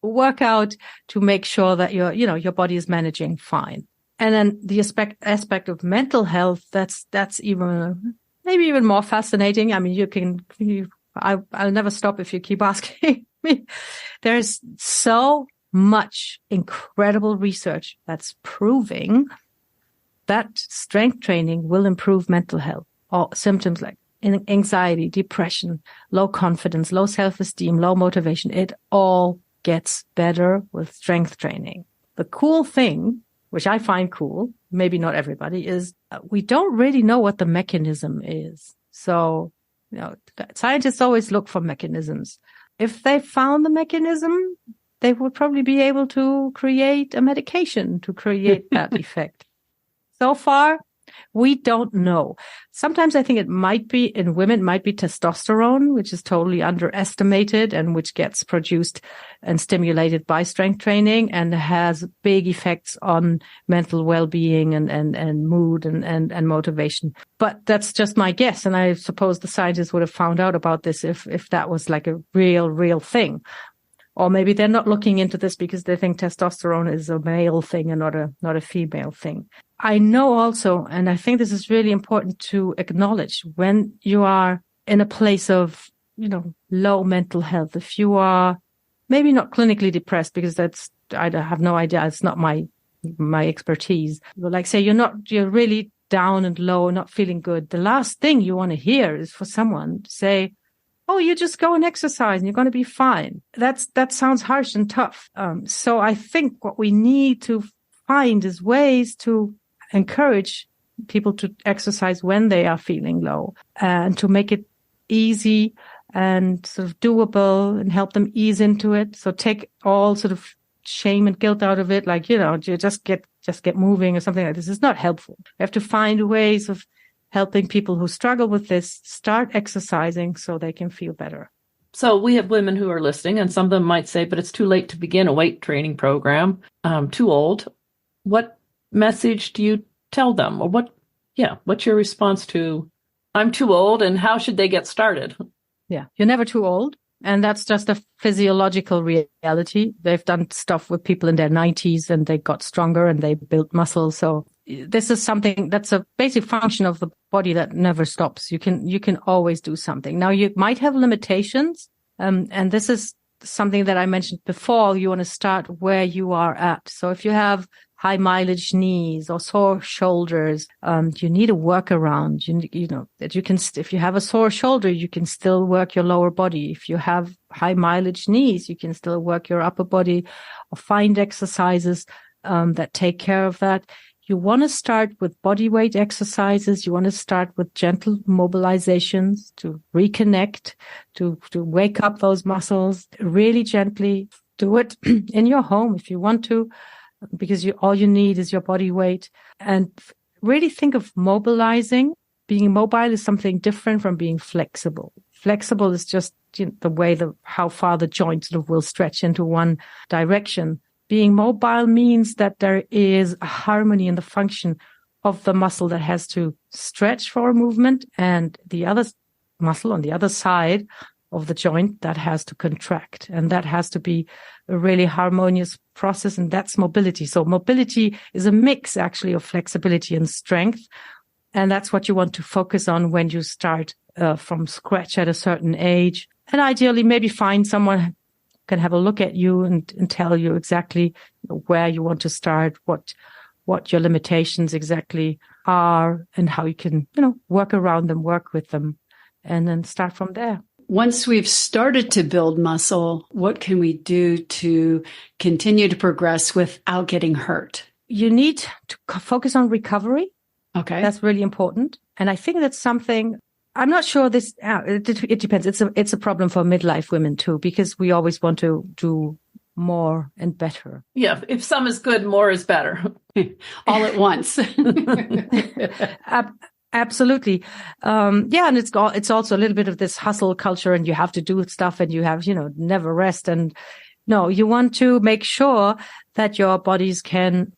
Work out to make sure that your body is managing fine. And then the aspect of mental health, that's even maybe even more fascinating. I mean, I'll never stop if you keep asking me. There's so much incredible research that's proving that strength training will improve mental health, or symptoms like anxiety, depression, low confidence, low self-esteem, low motivation. It all gets better with strength training. The cool thing, which I find cool, maybe not everybody, is we don't really know what the mechanism is. So, scientists always look for mechanisms. If they found the mechanism, they would probably be able to create a medication to create that effect. So far, we don't know. Sometimes I think it might be in women, might be testosterone, which is totally underestimated and which gets produced and stimulated by strength training and has big effects on mental well-being and mood and motivation. But that's just my guess. And I suppose the scientists would have found out about this if that was like a real thing. or maybe they're not looking into this because they think testosterone is a male thing and not a female thing. I know also, and I think this is really important to acknowledge, when you are in a place of, low mental health, if you are maybe not clinically depressed, because I have no idea, it's not my expertise. But like say you're really down and low, not feeling good. The last thing you want to hear is for someone to say, "Oh, you just go and exercise and you're going to be fine." That sounds harsh and tough. So I think what we need to find is ways to encourage people to exercise when they are feeling low, and to make it easy and sort of doable and help them ease into it. So take all sort of shame and guilt out of it. Like, you just get moving or something like this. It's not helpful. We have to find ways of helping people who struggle with this start exercising so they can feel better. So we have women who are listening, and some of them might say, but it's too late to begin a weight training program. I'm too old. What message do you tell them? Or what's your response to, I'm too old, and how should they get started? Yeah, you're never too old. And that's just a physiological reality. They've done stuff with people in their 90s and they got stronger and they built muscle. So this is something that's a basic function of the body that never stops. You can always do something. Now, you might have limitations. And this is something that I mentioned before. You want to start where you are at. So if you have high mileage knees or sore shoulders, you need a workaround. That you can, if you have a sore shoulder, you can still work your lower body. If you have high mileage knees, you can still work your upper body, or find exercises that take care of that. You want to start with body weight exercises. You want to start with gentle mobilizations to reconnect, to wake up those muscles really gently. Do it in your home if you want to, because all you need is your body weight. And really think of mobilizing. Being mobile is something different from being flexible. Flexible is just the way how far the joint sort of will stretch into one direction. Being mobile means that there is a harmony in the function of the muscle that has to stretch for a movement, and the other muscle on the other side of the joint that has to contract. And that has to be a really harmonious process, and that's mobility. So mobility is a mix actually of flexibility and strength. And that's what you want to focus on when you start from scratch at a certain age. And ideally, maybe find someone who can have a look at you and tell you exactly where you want to start, what your limitations exactly are, and how you can, work around them, work with them, and then start from there. Once we've started to build muscle, what can we do to continue to progress without getting hurt? You need to focus on recovery. Okay. That's really important. And I think that's something, I'm not sure it depends. It's a problem for midlife women too, because we always want to do more and better. Yeah. If some is good, more is better. All at once. Absolutely. And it's also a little bit of this hustle culture, and you have to do stuff and you have, never rest. And no, you want to make sure that your body can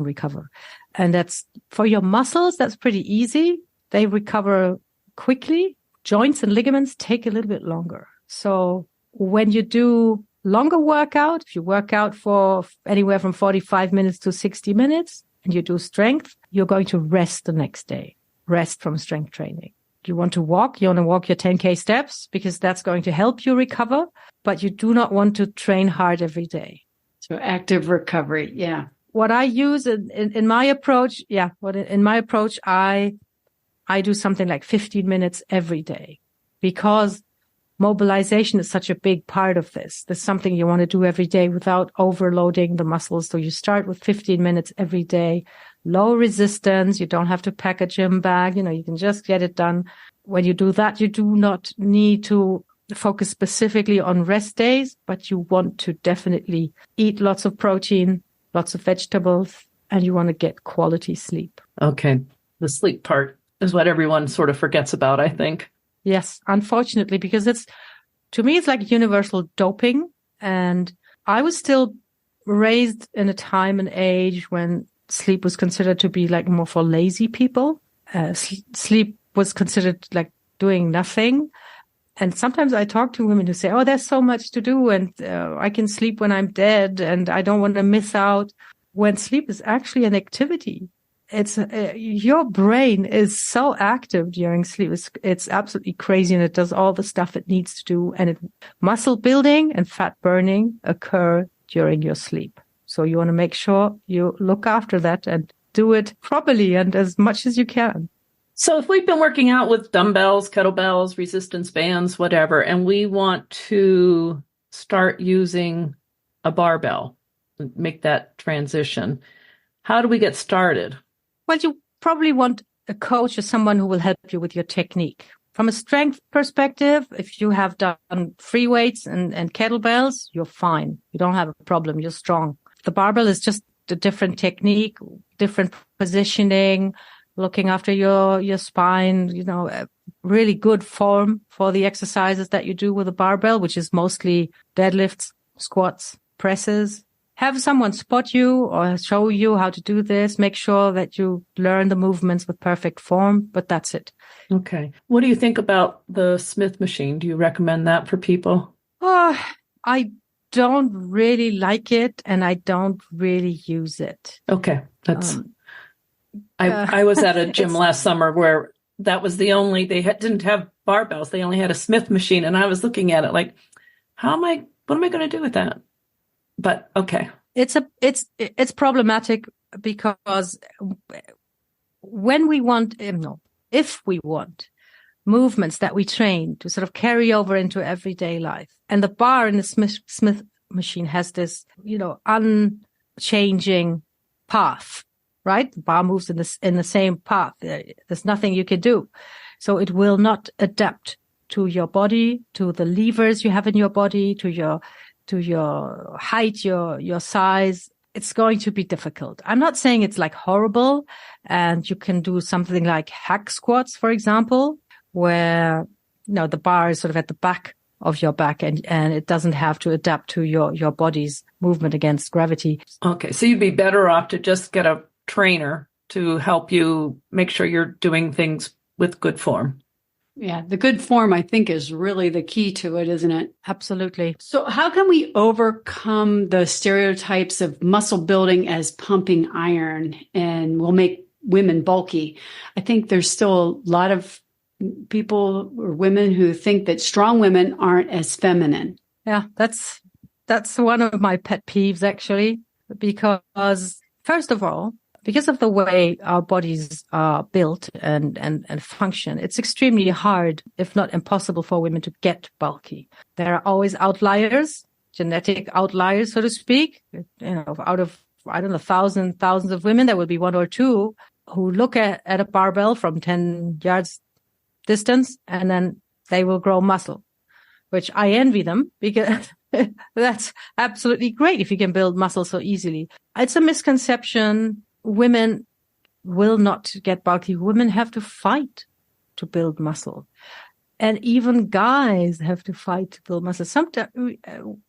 recover. And that's for your muscles. That's pretty easy. They recover quickly. Joints and ligaments take a little bit longer. So when you do longer workout, if you work out for anywhere from 45 minutes to 60 minutes, and you do strength, you're going to rest the next day. Rest from strength training. You want to walk your 10K steps, because that's going to help you recover, but you do not want to train hard every day. So active recovery. Yeah. What I use in my approach, I do something like 15 minutes every day, because mobilization is such a big part of this. There's something you want to do every day without overloading the muscles. So you start with 15 minutes every day, low resistance. You don't have to pack a gym bag. You can just get it done. When you do that, you do not need to focus specifically on rest days, but you want to definitely eat lots of protein, lots of vegetables, and you want to get quality sleep. Okay. The sleep part is what everyone sort of forgets about, I think. Yes, unfortunately, because to me, it's like universal doping. And I was still raised in a time and age when sleep was considered to be like more for lazy people. Sleep was considered like doing nothing. And sometimes I talk to women who say, oh, there's so much to do and I can sleep when I'm dead and I don't want to miss out. When sleep is actually an activity. It's your brain is so active during sleep. It's absolutely crazy, and it does all the stuff it needs to do. And muscle building and fat burning occur during your sleep. So you want to make sure you look after that and do it properly and as much as you can. So if we've been working out with dumbbells, kettlebells, resistance bands, whatever, and we want to start using a barbell, make that transition, how do we get started? Well, you probably want a coach or someone who will help you with your technique. From a strength perspective, if you have done free weights and kettlebells, you're fine. You don't have a problem. You're strong. The barbell is just a different technique, different positioning, looking after your spine, a really good form for the exercises that you do with a barbell, which is mostly deadlifts, squats, presses. Have someone spot you or show you how to do this. Make sure that you learn the movements with perfect form, but that's it. Okay. What do you think about the Smith machine? Do you recommend that for people? Oh, I don't really like it and I don't really use it. Okay. I was at a gym last summer where that was the only, didn't have barbells. They only had a Smith machine. And I was looking at it like, what am I going to do with that? But okay. It's problematic because when we want, if we want movements that we train to sort of carry over into everyday life, and the bar in the Smith machine has this, unchanging path, right? The bar moves in the same path. There's nothing you can do. So it will not adapt to your body, to the levers you have in your body, to your height, your size. It's going to be difficult. I'm not saying it's like horrible, and you can do something like hack squats, for example, where, the bar is sort of at the back of your back and it doesn't have to adapt to your body's movement against gravity. Okay. So you'd be better off to just get a trainer to help you make sure you're doing things with good form. Yeah, the good form, I think, is really the key to it, isn't it? Absolutely. So how can we overcome the stereotypes of muscle building as pumping iron and will make women bulky? I think there's still a lot of people or women who think that strong women aren't as feminine. Yeah, that's one of my pet peeves, actually, because first of all, because of the way our bodies are built and function, it's extremely hard, if not impossible, for women to get bulky. There are always outliers, genetic outliers, so to speak. Out of, I don't know, thousands of women, there will be one or two who look at a barbell from 10 yards distance, and then they will grow muscle, which I envy them because that's absolutely great if you can build muscle so easily. It's a misconception. Women will not get bulky. Women have to fight to build muscle. And even guys have to fight to build muscle. Sometimes,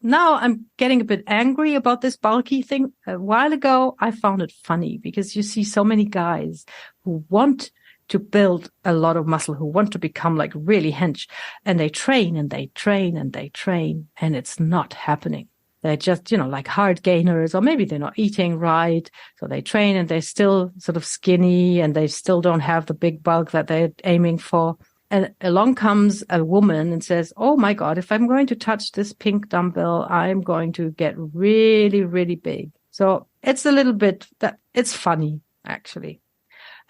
now I'm getting a bit angry about this bulky thing. A while ago, I found it funny because you see so many guys who want to build a lot of muscle, who want to become like really hench, and they train and they train and they train, and it's not happening. They're just, like hard gainers, or maybe they're not eating right. So they train and they're still sort of skinny and they still don't have the big bulk that they're aiming for. And along comes a woman and says, oh my God, if I'm going to touch this pink dumbbell, I'm going to get really, really big. So it's a little bit it's funny, actually.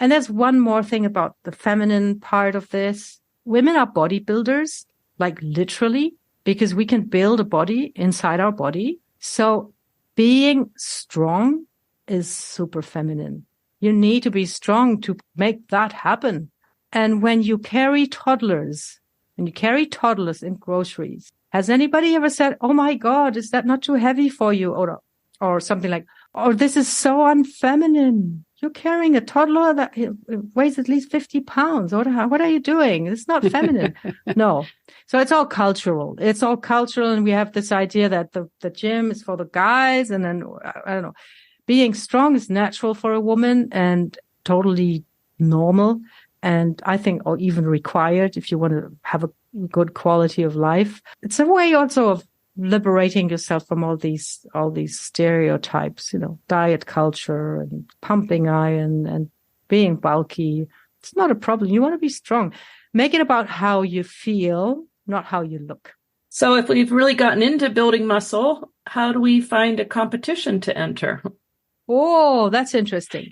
And there's one more thing about the feminine part of this. Women are bodybuilders, like literally, because we can build a body inside our body. So being strong is super feminine. You need to be strong to make that happen. And when you carry toddlers in groceries, has anybody ever said, oh my God, is that not too heavy for you? Or something like, oh, this is so unfeminine. You're carrying a toddler that weighs at least 50 pounds. What are you doing? It's not feminine. No. So it's all cultural. And we have this idea that the gym is for the guys. And then, I don't know, being strong is natural for a woman and totally normal. And I think, or even required if you want to have a good quality of life. It's a way also of liberating yourself from all these stereotypes, diet culture and pumping iron and being bulky. It's not a problem. You want to be strong. Make it about how you feel, not how you look. So if we've really gotten into building muscle, how do we find a competition to enter? Oh, that's interesting.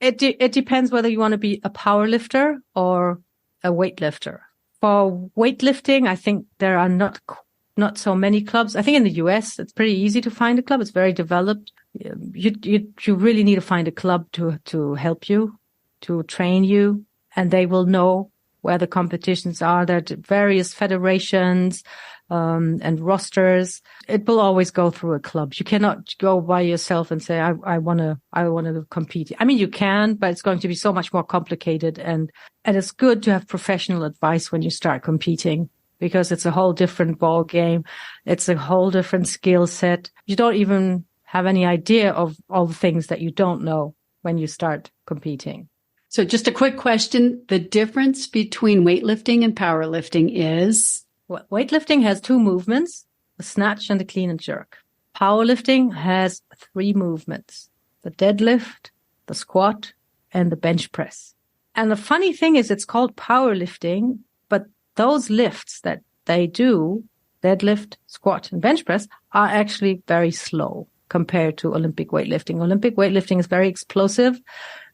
It depends whether you want to be a power lifter or a weightlifter. For weightlifting, I think there are not so many clubs. I think in the US, it's pretty easy to find a club. It's very developed. You really need to find a club to help you, to train you, and they will know where the competitions are. There are various federations and rosters. It will always go through a club. You cannot go by yourself and say, I want to compete. I mean, you can, but it's going to be so much more complicated. And it's good to have professional advice when you start competing, because it's a whole different ball game. It's a whole different skill set. You don't even have any idea of all the things that you don't know when you start competing. So just a quick question. The difference between weightlifting and powerlifting is? Well, weightlifting has two movements, the snatch and the clean and jerk. Powerlifting has three movements, the deadlift, the squat, and the bench press. And the funny thing is it's called powerlifting, but those lifts that they do, deadlift, squat, and bench press, are actually very slow compared to Olympic weightlifting. Olympic weightlifting is very explosive.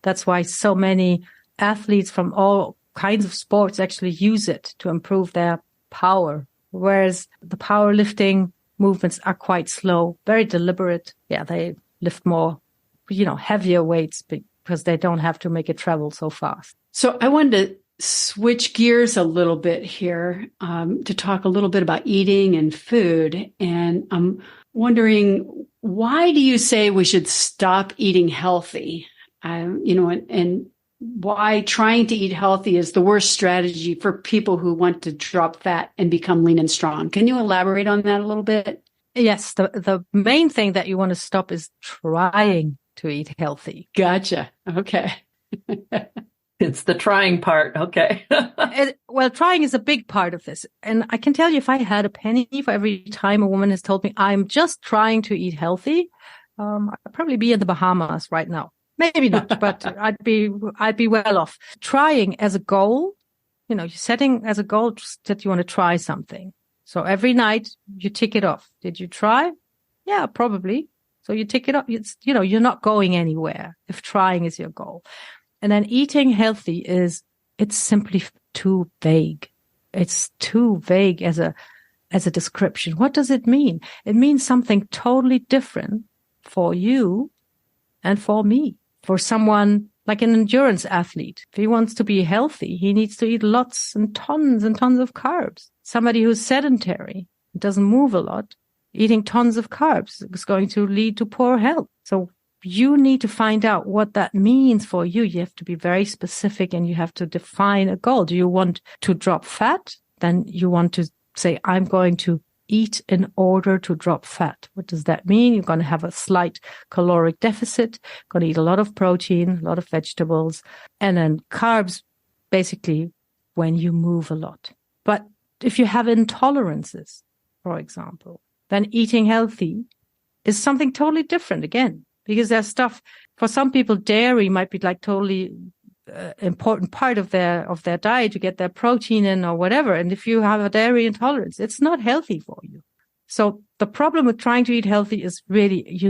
That's why so many athletes from all kinds of sports actually use it to improve their power, whereas the powerlifting movements are quite slow, very deliberate. Yeah, they lift more, heavier weights because they don't have to make it travel so fast. So I wanted to switch gears a little bit here to talk a little bit about eating and food. And I'm wondering, why do you say we should stop eating healthy? And why trying to eat healthy is the worst strategy for people who want to drop fat and become lean and strong. Can you elaborate on that a little bit? Yes, the main thing that you want to stop is trying to eat healthy. Gotcha. Okay. It's the trying part. Okay. Well, trying is a big part of this. And I can tell you, if I had a penny for every time a woman has told me, I'm just trying to eat healthy, I'd probably be in the Bahamas right now. Maybe not, but I'd be well off. Trying as a goal, you're setting as a goal that you want to try something. So every night you tick it off. Did you try? Yeah, probably. So you tick it off. You're not going anywhere if trying is your goal. And then eating healthy it's simply too vague. It's too vague as a description. What does it mean? It means something totally different for you and for me. For someone like an endurance athlete, if he wants to be healthy, he needs to eat lots and tons of carbs. Somebody who's sedentary, doesn't move a lot, eating tons of carbs is going to lead to poor health. So you need to find out what that means for you. You have to be very specific and you have to define a goal. Do you want to drop fat? Then you want to say, I'm going to eat in order to drop fat. What does that mean? You're going to have a slight caloric deficit, going to eat a lot of protein, a lot of vegetables, and then carbs, basically, when you move a lot. But if you have intolerances, for example, then eating healthy is something totally different again, because there's stuff, for some people, dairy might be like totally important part of their diet to get their protein in or whatever. And if you have a dairy intolerance, it's not healthy for you. So the problem with trying to eat healthy is really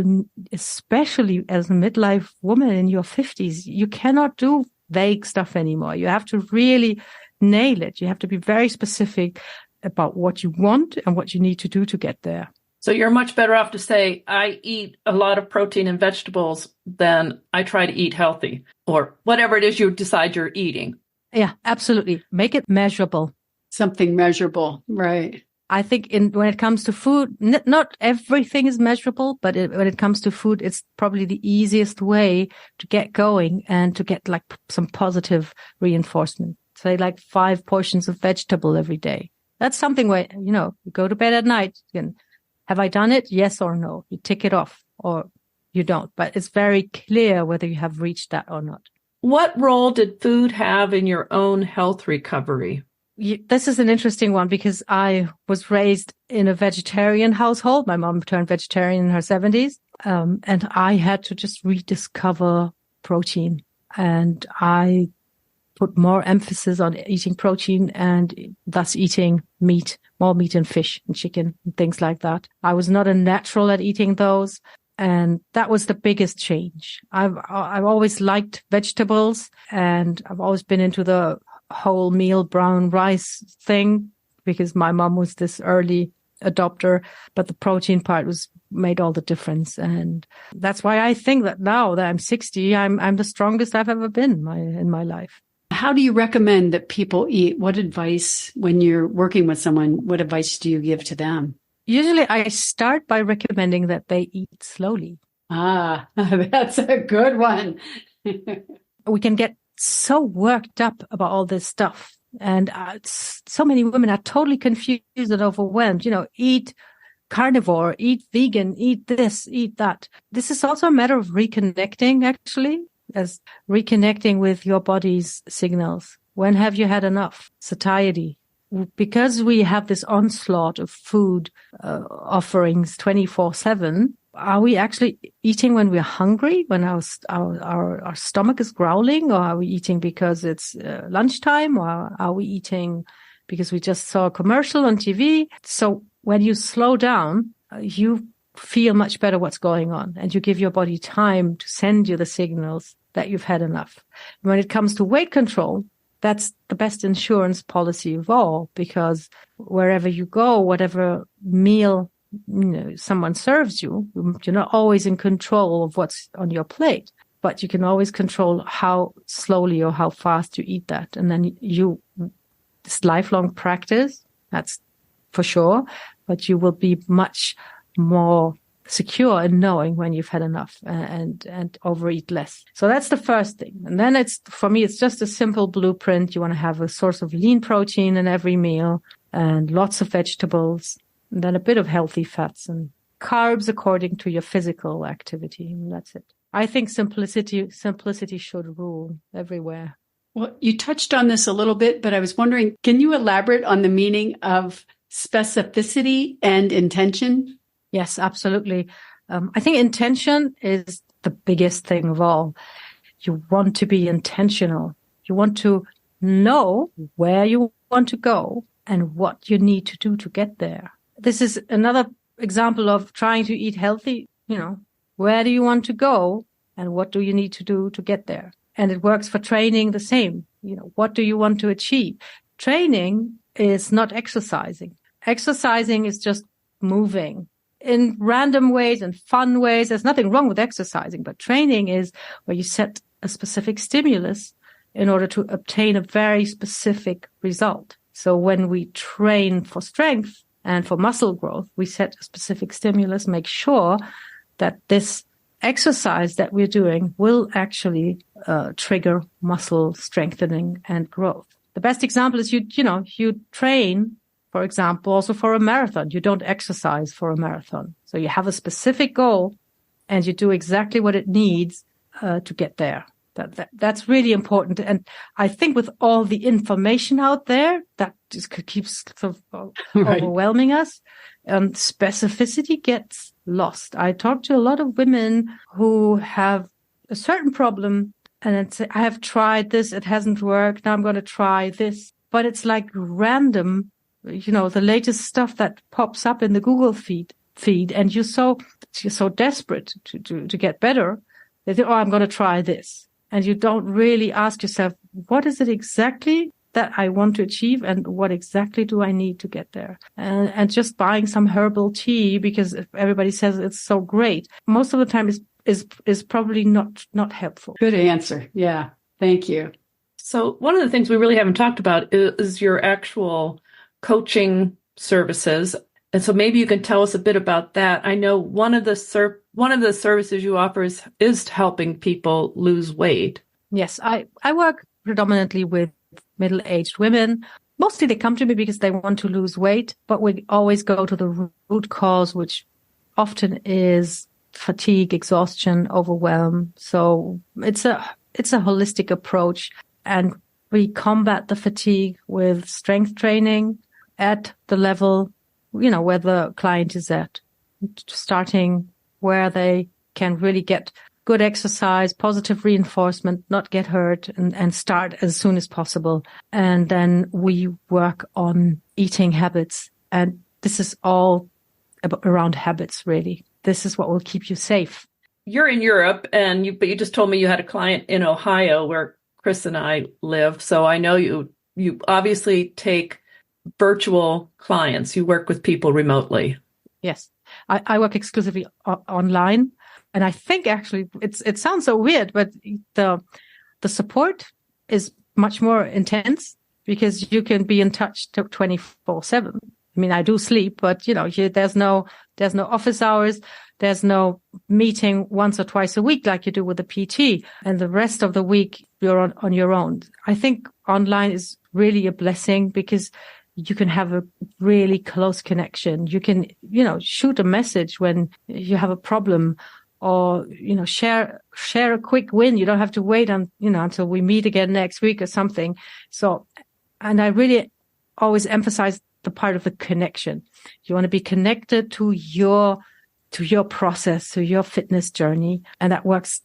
especially as a midlife woman in your 50s, you cannot do vague stuff anymore. You have to really nail it. You have to be very specific about what you want and what you need to do to get there. So you're much better off to say, I eat a lot of protein and vegetables than I try to eat healthy, or whatever it is you decide you're eating. Yeah, absolutely. Make it measurable. Something measurable, right? I think when it comes to food, not everything is measurable, but when it comes to food, it's probably the easiest way to get going and to get like some positive reinforcement. Say like 5 portions of vegetable every day. That's something where, you go to bed at night and have I done it? Yes or no? You tick it off or you don't. But it's very clear whether you have reached that or not. What role did food have in your own health recovery? This is an interesting one because I was raised in a vegetarian household. My mom turned vegetarian in her 70s. And I had to just rediscover protein. And I put more emphasis on eating protein and thus eating meat, more meat and fish and chicken and things like that. I was not a natural at eating those. And that was the biggest change. I've always liked vegetables, and I've always been into the whole meal brown rice thing because my mom was this early adopter, but the protein part made all the difference. And that's why I think that now that I'm 60, I'm the strongest I've ever been in my life. How do you recommend that people eat? What advice, when you're working with someone, what advice do you give to them? Usually I start by recommending that they eat slowly. Ah, that's a good one. We can get so worked up about all this stuff. And so many women are totally confused and overwhelmed. Eat carnivore, eat vegan, eat this, eat that. This is also a matter of reconnecting, actually, as reconnecting with your body's signals. When have you had enough? Satiety. Because we have this onslaught of food offerings 24/7, are we actually eating when we're hungry, when our stomach is growling, or are we eating because it's lunchtime, or are we eating because we just saw a commercial on TV? So when you slow down, you feel much better what's going on, and you give your body time to send you the signals that you've had enough. When it comes to weight control, that's the best insurance policy of all, because wherever you go, whatever meal someone serves you, you're not always in control of what's on your plate, but you can always control how slowly or how fast you eat that. And then this lifelong practice, that's for sure, but you will be much more secure in knowing when you've had enough and overeat less. So that's the first thing. And then for me, it's just a simple blueprint. You want to have a source of lean protein in every meal and lots of vegetables, and then a bit of healthy fats and carbs according to your physical activity. And that's it. I think simplicity should rule everywhere. Well, you touched on this a little bit, but I was wondering, can you elaborate on the meaning of specificity and intention? Yes, absolutely. I think intention is the biggest thing of all. You want to be intentional. You want to know where you want to go and what you need to do to get there. This is another example of trying to eat healthy. Where do you want to go and what do you need to do to get there? And it works for training the same. What do you want to achieve? Training is not exercising. Exercising is just moving in random ways and fun ways. There's nothing wrong with exercising, but training is where you set a specific stimulus in order to obtain a very specific result. So when we train for strength and for muscle growth, we set a specific stimulus, make sure that this exercise that we're doing will actually trigger muscle strengthening and growth. The best example is you train, for example, also for a marathon. You don't exercise for a marathon. So you have a specific goal and you do exactly what it needs to get there. That's really important. And I think with all the information out there, that just keeps sort of overwhelming us. Specificity gets lost. I talk to a lot of women who have a certain problem and then say, I have tried this, it hasn't worked, now I'm going to try this. But it's like random, the latest stuff that pops up in the Google feed, and you're so desperate to get better. They think, I'm going to try this. And you don't really ask yourself, what is it exactly that I want to achieve and what exactly do I need to get there? And just buying some herbal tea because everybody says it's so great, most of the time is probably not helpful. Good answer. Yeah. Thank you. So one of the things we really haven't talked about is your actual coaching services. And so maybe you can tell us a bit about that. I know one of the services you offer is helping people lose weight. Yes, I work predominantly with middle-aged women. Mostly they come to me because they want to lose weight, but we always go to the root cause, which often is fatigue, exhaustion, overwhelm. So it's a holistic approach. And we combat the fatigue with strength training at the level, where the client is at, starting where they can really get good exercise, positive reinforcement, not get hurt, and start as soon as possible. And then we work on eating habits. And this is all around habits, really. This is what will keep you safe. You're in Europe, but you just told me you had a client in Ohio where Chris and I live. So I know you obviously take virtual clients. You work with people remotely. Yes. I work exclusively online. And I think actually it sounds so weird, but the support is much more intense because you can be in touch 24/7. I mean, I do sleep, but there's no office hours. There's no meeting once or twice a week like you do with a PT. And the rest of the week you're on your own. I think online is really a blessing because you can have a really close connection. You can, shoot a message when you have a problem, or, share a quick win. You don't have to wait until we meet again next week or something. So, and I really always emphasize the part of the connection. You want to be connected to your process, to your fitness journey. And that works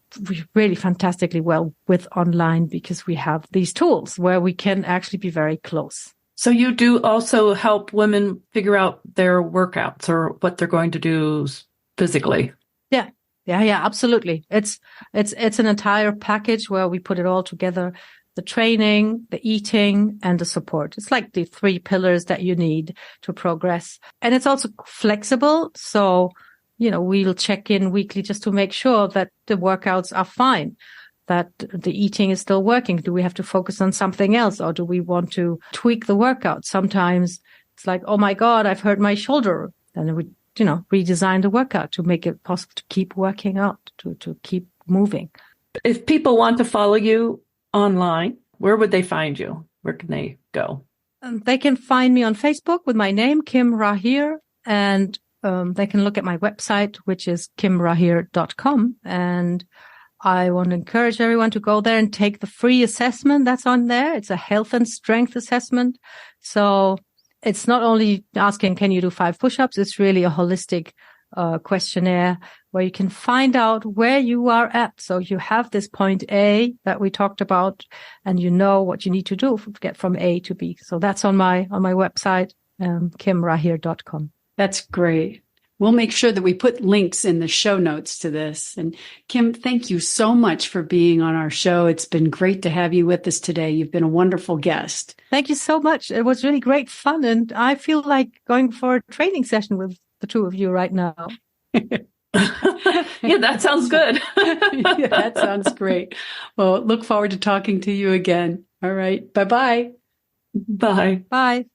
really fantastically well with online because we have these tools where we can actually be very close. So you do also help women figure out their workouts or what they're going to do physically. Yeah, absolutely. It's an entire package where we put it all together. The training, the eating, and the support. It's like the 3 pillars that you need to progress. And it's also flexible. So, we'll check in weekly just to make sure that the workouts are fine, that the eating is still working. Do we have to focus on something else, or do we want to tweak the workout? Sometimes it's like, oh my God, I've hurt my shoulder. Then we redesign the workout to make it possible to keep working out, to keep moving. If people want to follow you online, where would they find you? Where can they go? They can find me on Facebook with my name, Kim Rahir, and they can look at my website, which is kimrahir.com. And I want to encourage everyone to go there and take the free assessment that's on there. It's a health and strength assessment. So it's not only asking, can you do 5 push-ups? It's really a holistic questionnaire where you can find out where you are at. So you have this point A that we talked about, and you know what you need to do to get from A to B. So that's on my website, kimrahir.com. That's great. We'll make sure that we put links in the show notes to this. And Kim, thank you so much for being on our show. It's been great to have you with us today. You've been a wonderful guest. Thank you so much. It was really great fun. And I feel like going for a training session with the 2 of you right now. Yeah, that sounds good. Yeah, that sounds great. Well, look forward to talking to you again. All right. Bye-bye. Bye. Bye.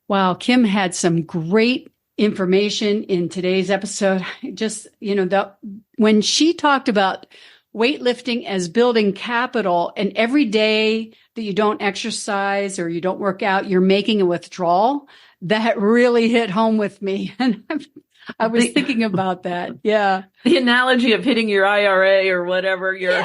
Wow, Kim had some great information in today's episode. Just, when she talked about weightlifting as building capital, and every day that you don't exercise or you don't work out, you're making a withdrawal, that really hit home with me. And I was thinking about that. Yeah. The analogy of hitting your IRA or whatever, you're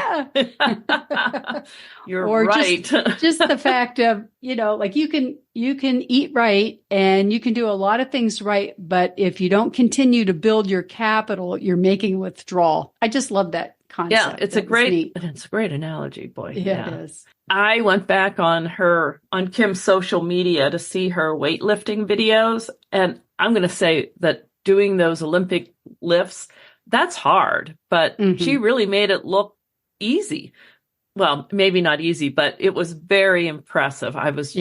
or right. Just the fact of, like you can eat right and you can do a lot of things right. But if you don't continue to build your capital, you're making a withdrawal. I just love that concept. Yeah, it's a great analogy, boy. Yeah, it is. I went back on Kim's social media to see her weightlifting videos. And I'm going to say that doing those Olympic lifts, that's hard, but she really made it look easy. Well, maybe not easy, but it was very impressive. I was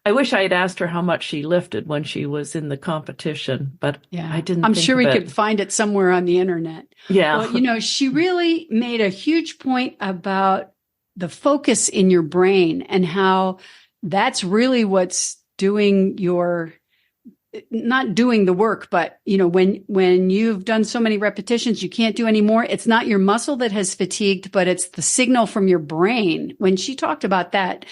I wish I had asked her how much she lifted when she was in the competition, but I didn't. I'm sure we could find it somewhere on the internet. Yeah. Well, she really made a huge point about the focus in your brain and how that's really what's doing not doing the work, but when you've done so many repetitions, you can't do any more. It's not your muscle that has fatigued, but it's the signal from your brain. When she talked about that,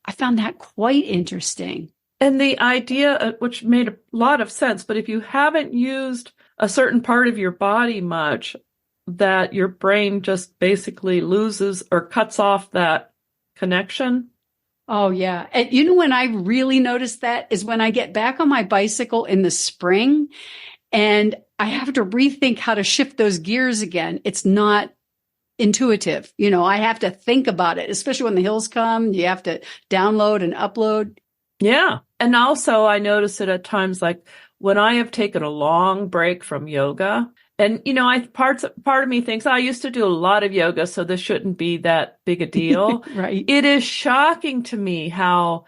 I found that quite interesting. And the idea, which made a lot of sense, but if you haven't used a certain part of your body much, that your brain just basically loses or cuts off that connection? Oh, yeah. And you know, when I really notice that is when I get back on my bicycle in the spring and I have to rethink how to shift those gears again. It's not intuitive. You know, I have to think about it, especially when the hills come. You have to download and upload. Yeah. And also I notice it at times like when I have taken a long break from yoga. And, you know, part of me thinks, I used to do a lot of yoga, so this shouldn't be that big a deal. Right. It is shocking to me how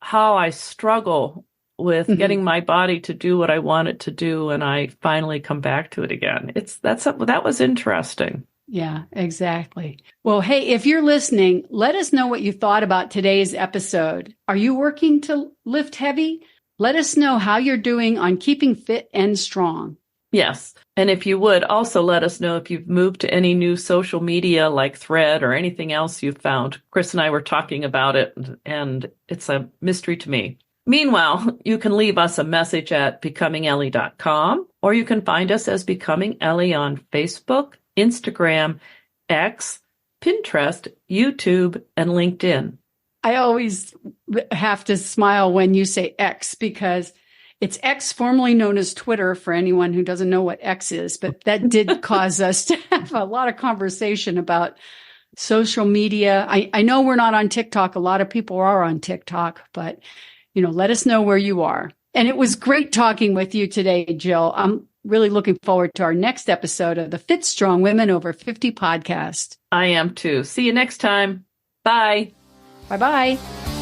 I struggle with getting my body to do what I want it to do, and I finally come back to it again. That was interesting. Yeah, exactly. Well, hey, if you're listening, let us know what you thought about today's episode. Are you working to lift heavy? Let us know how you're doing on keeping fit and strong. Yes. And if you would, also let us know if you've moved to any new social media like Thread or anything else you've found. Chris and I were talking about it, and it's a mystery to me. Meanwhile, you can leave us a message at becomingellie.com, or you can find us as Becoming Ellie on Facebook, Instagram, X, Pinterest, YouTube, and LinkedIn. I always have to smile when you say X because it's X, formerly known as Twitter, for anyone who doesn't know what X is, but that did cause us to have a lot of conversation about social media. I know we're not on TikTok. A lot of people are on TikTok, but, you know, let us know where you are. And it was great talking with you today, Jill. I'm really looking forward to our next episode of the Fit Strong Women Over 50 podcast. I am too. See you next time. Bye. Bye-bye.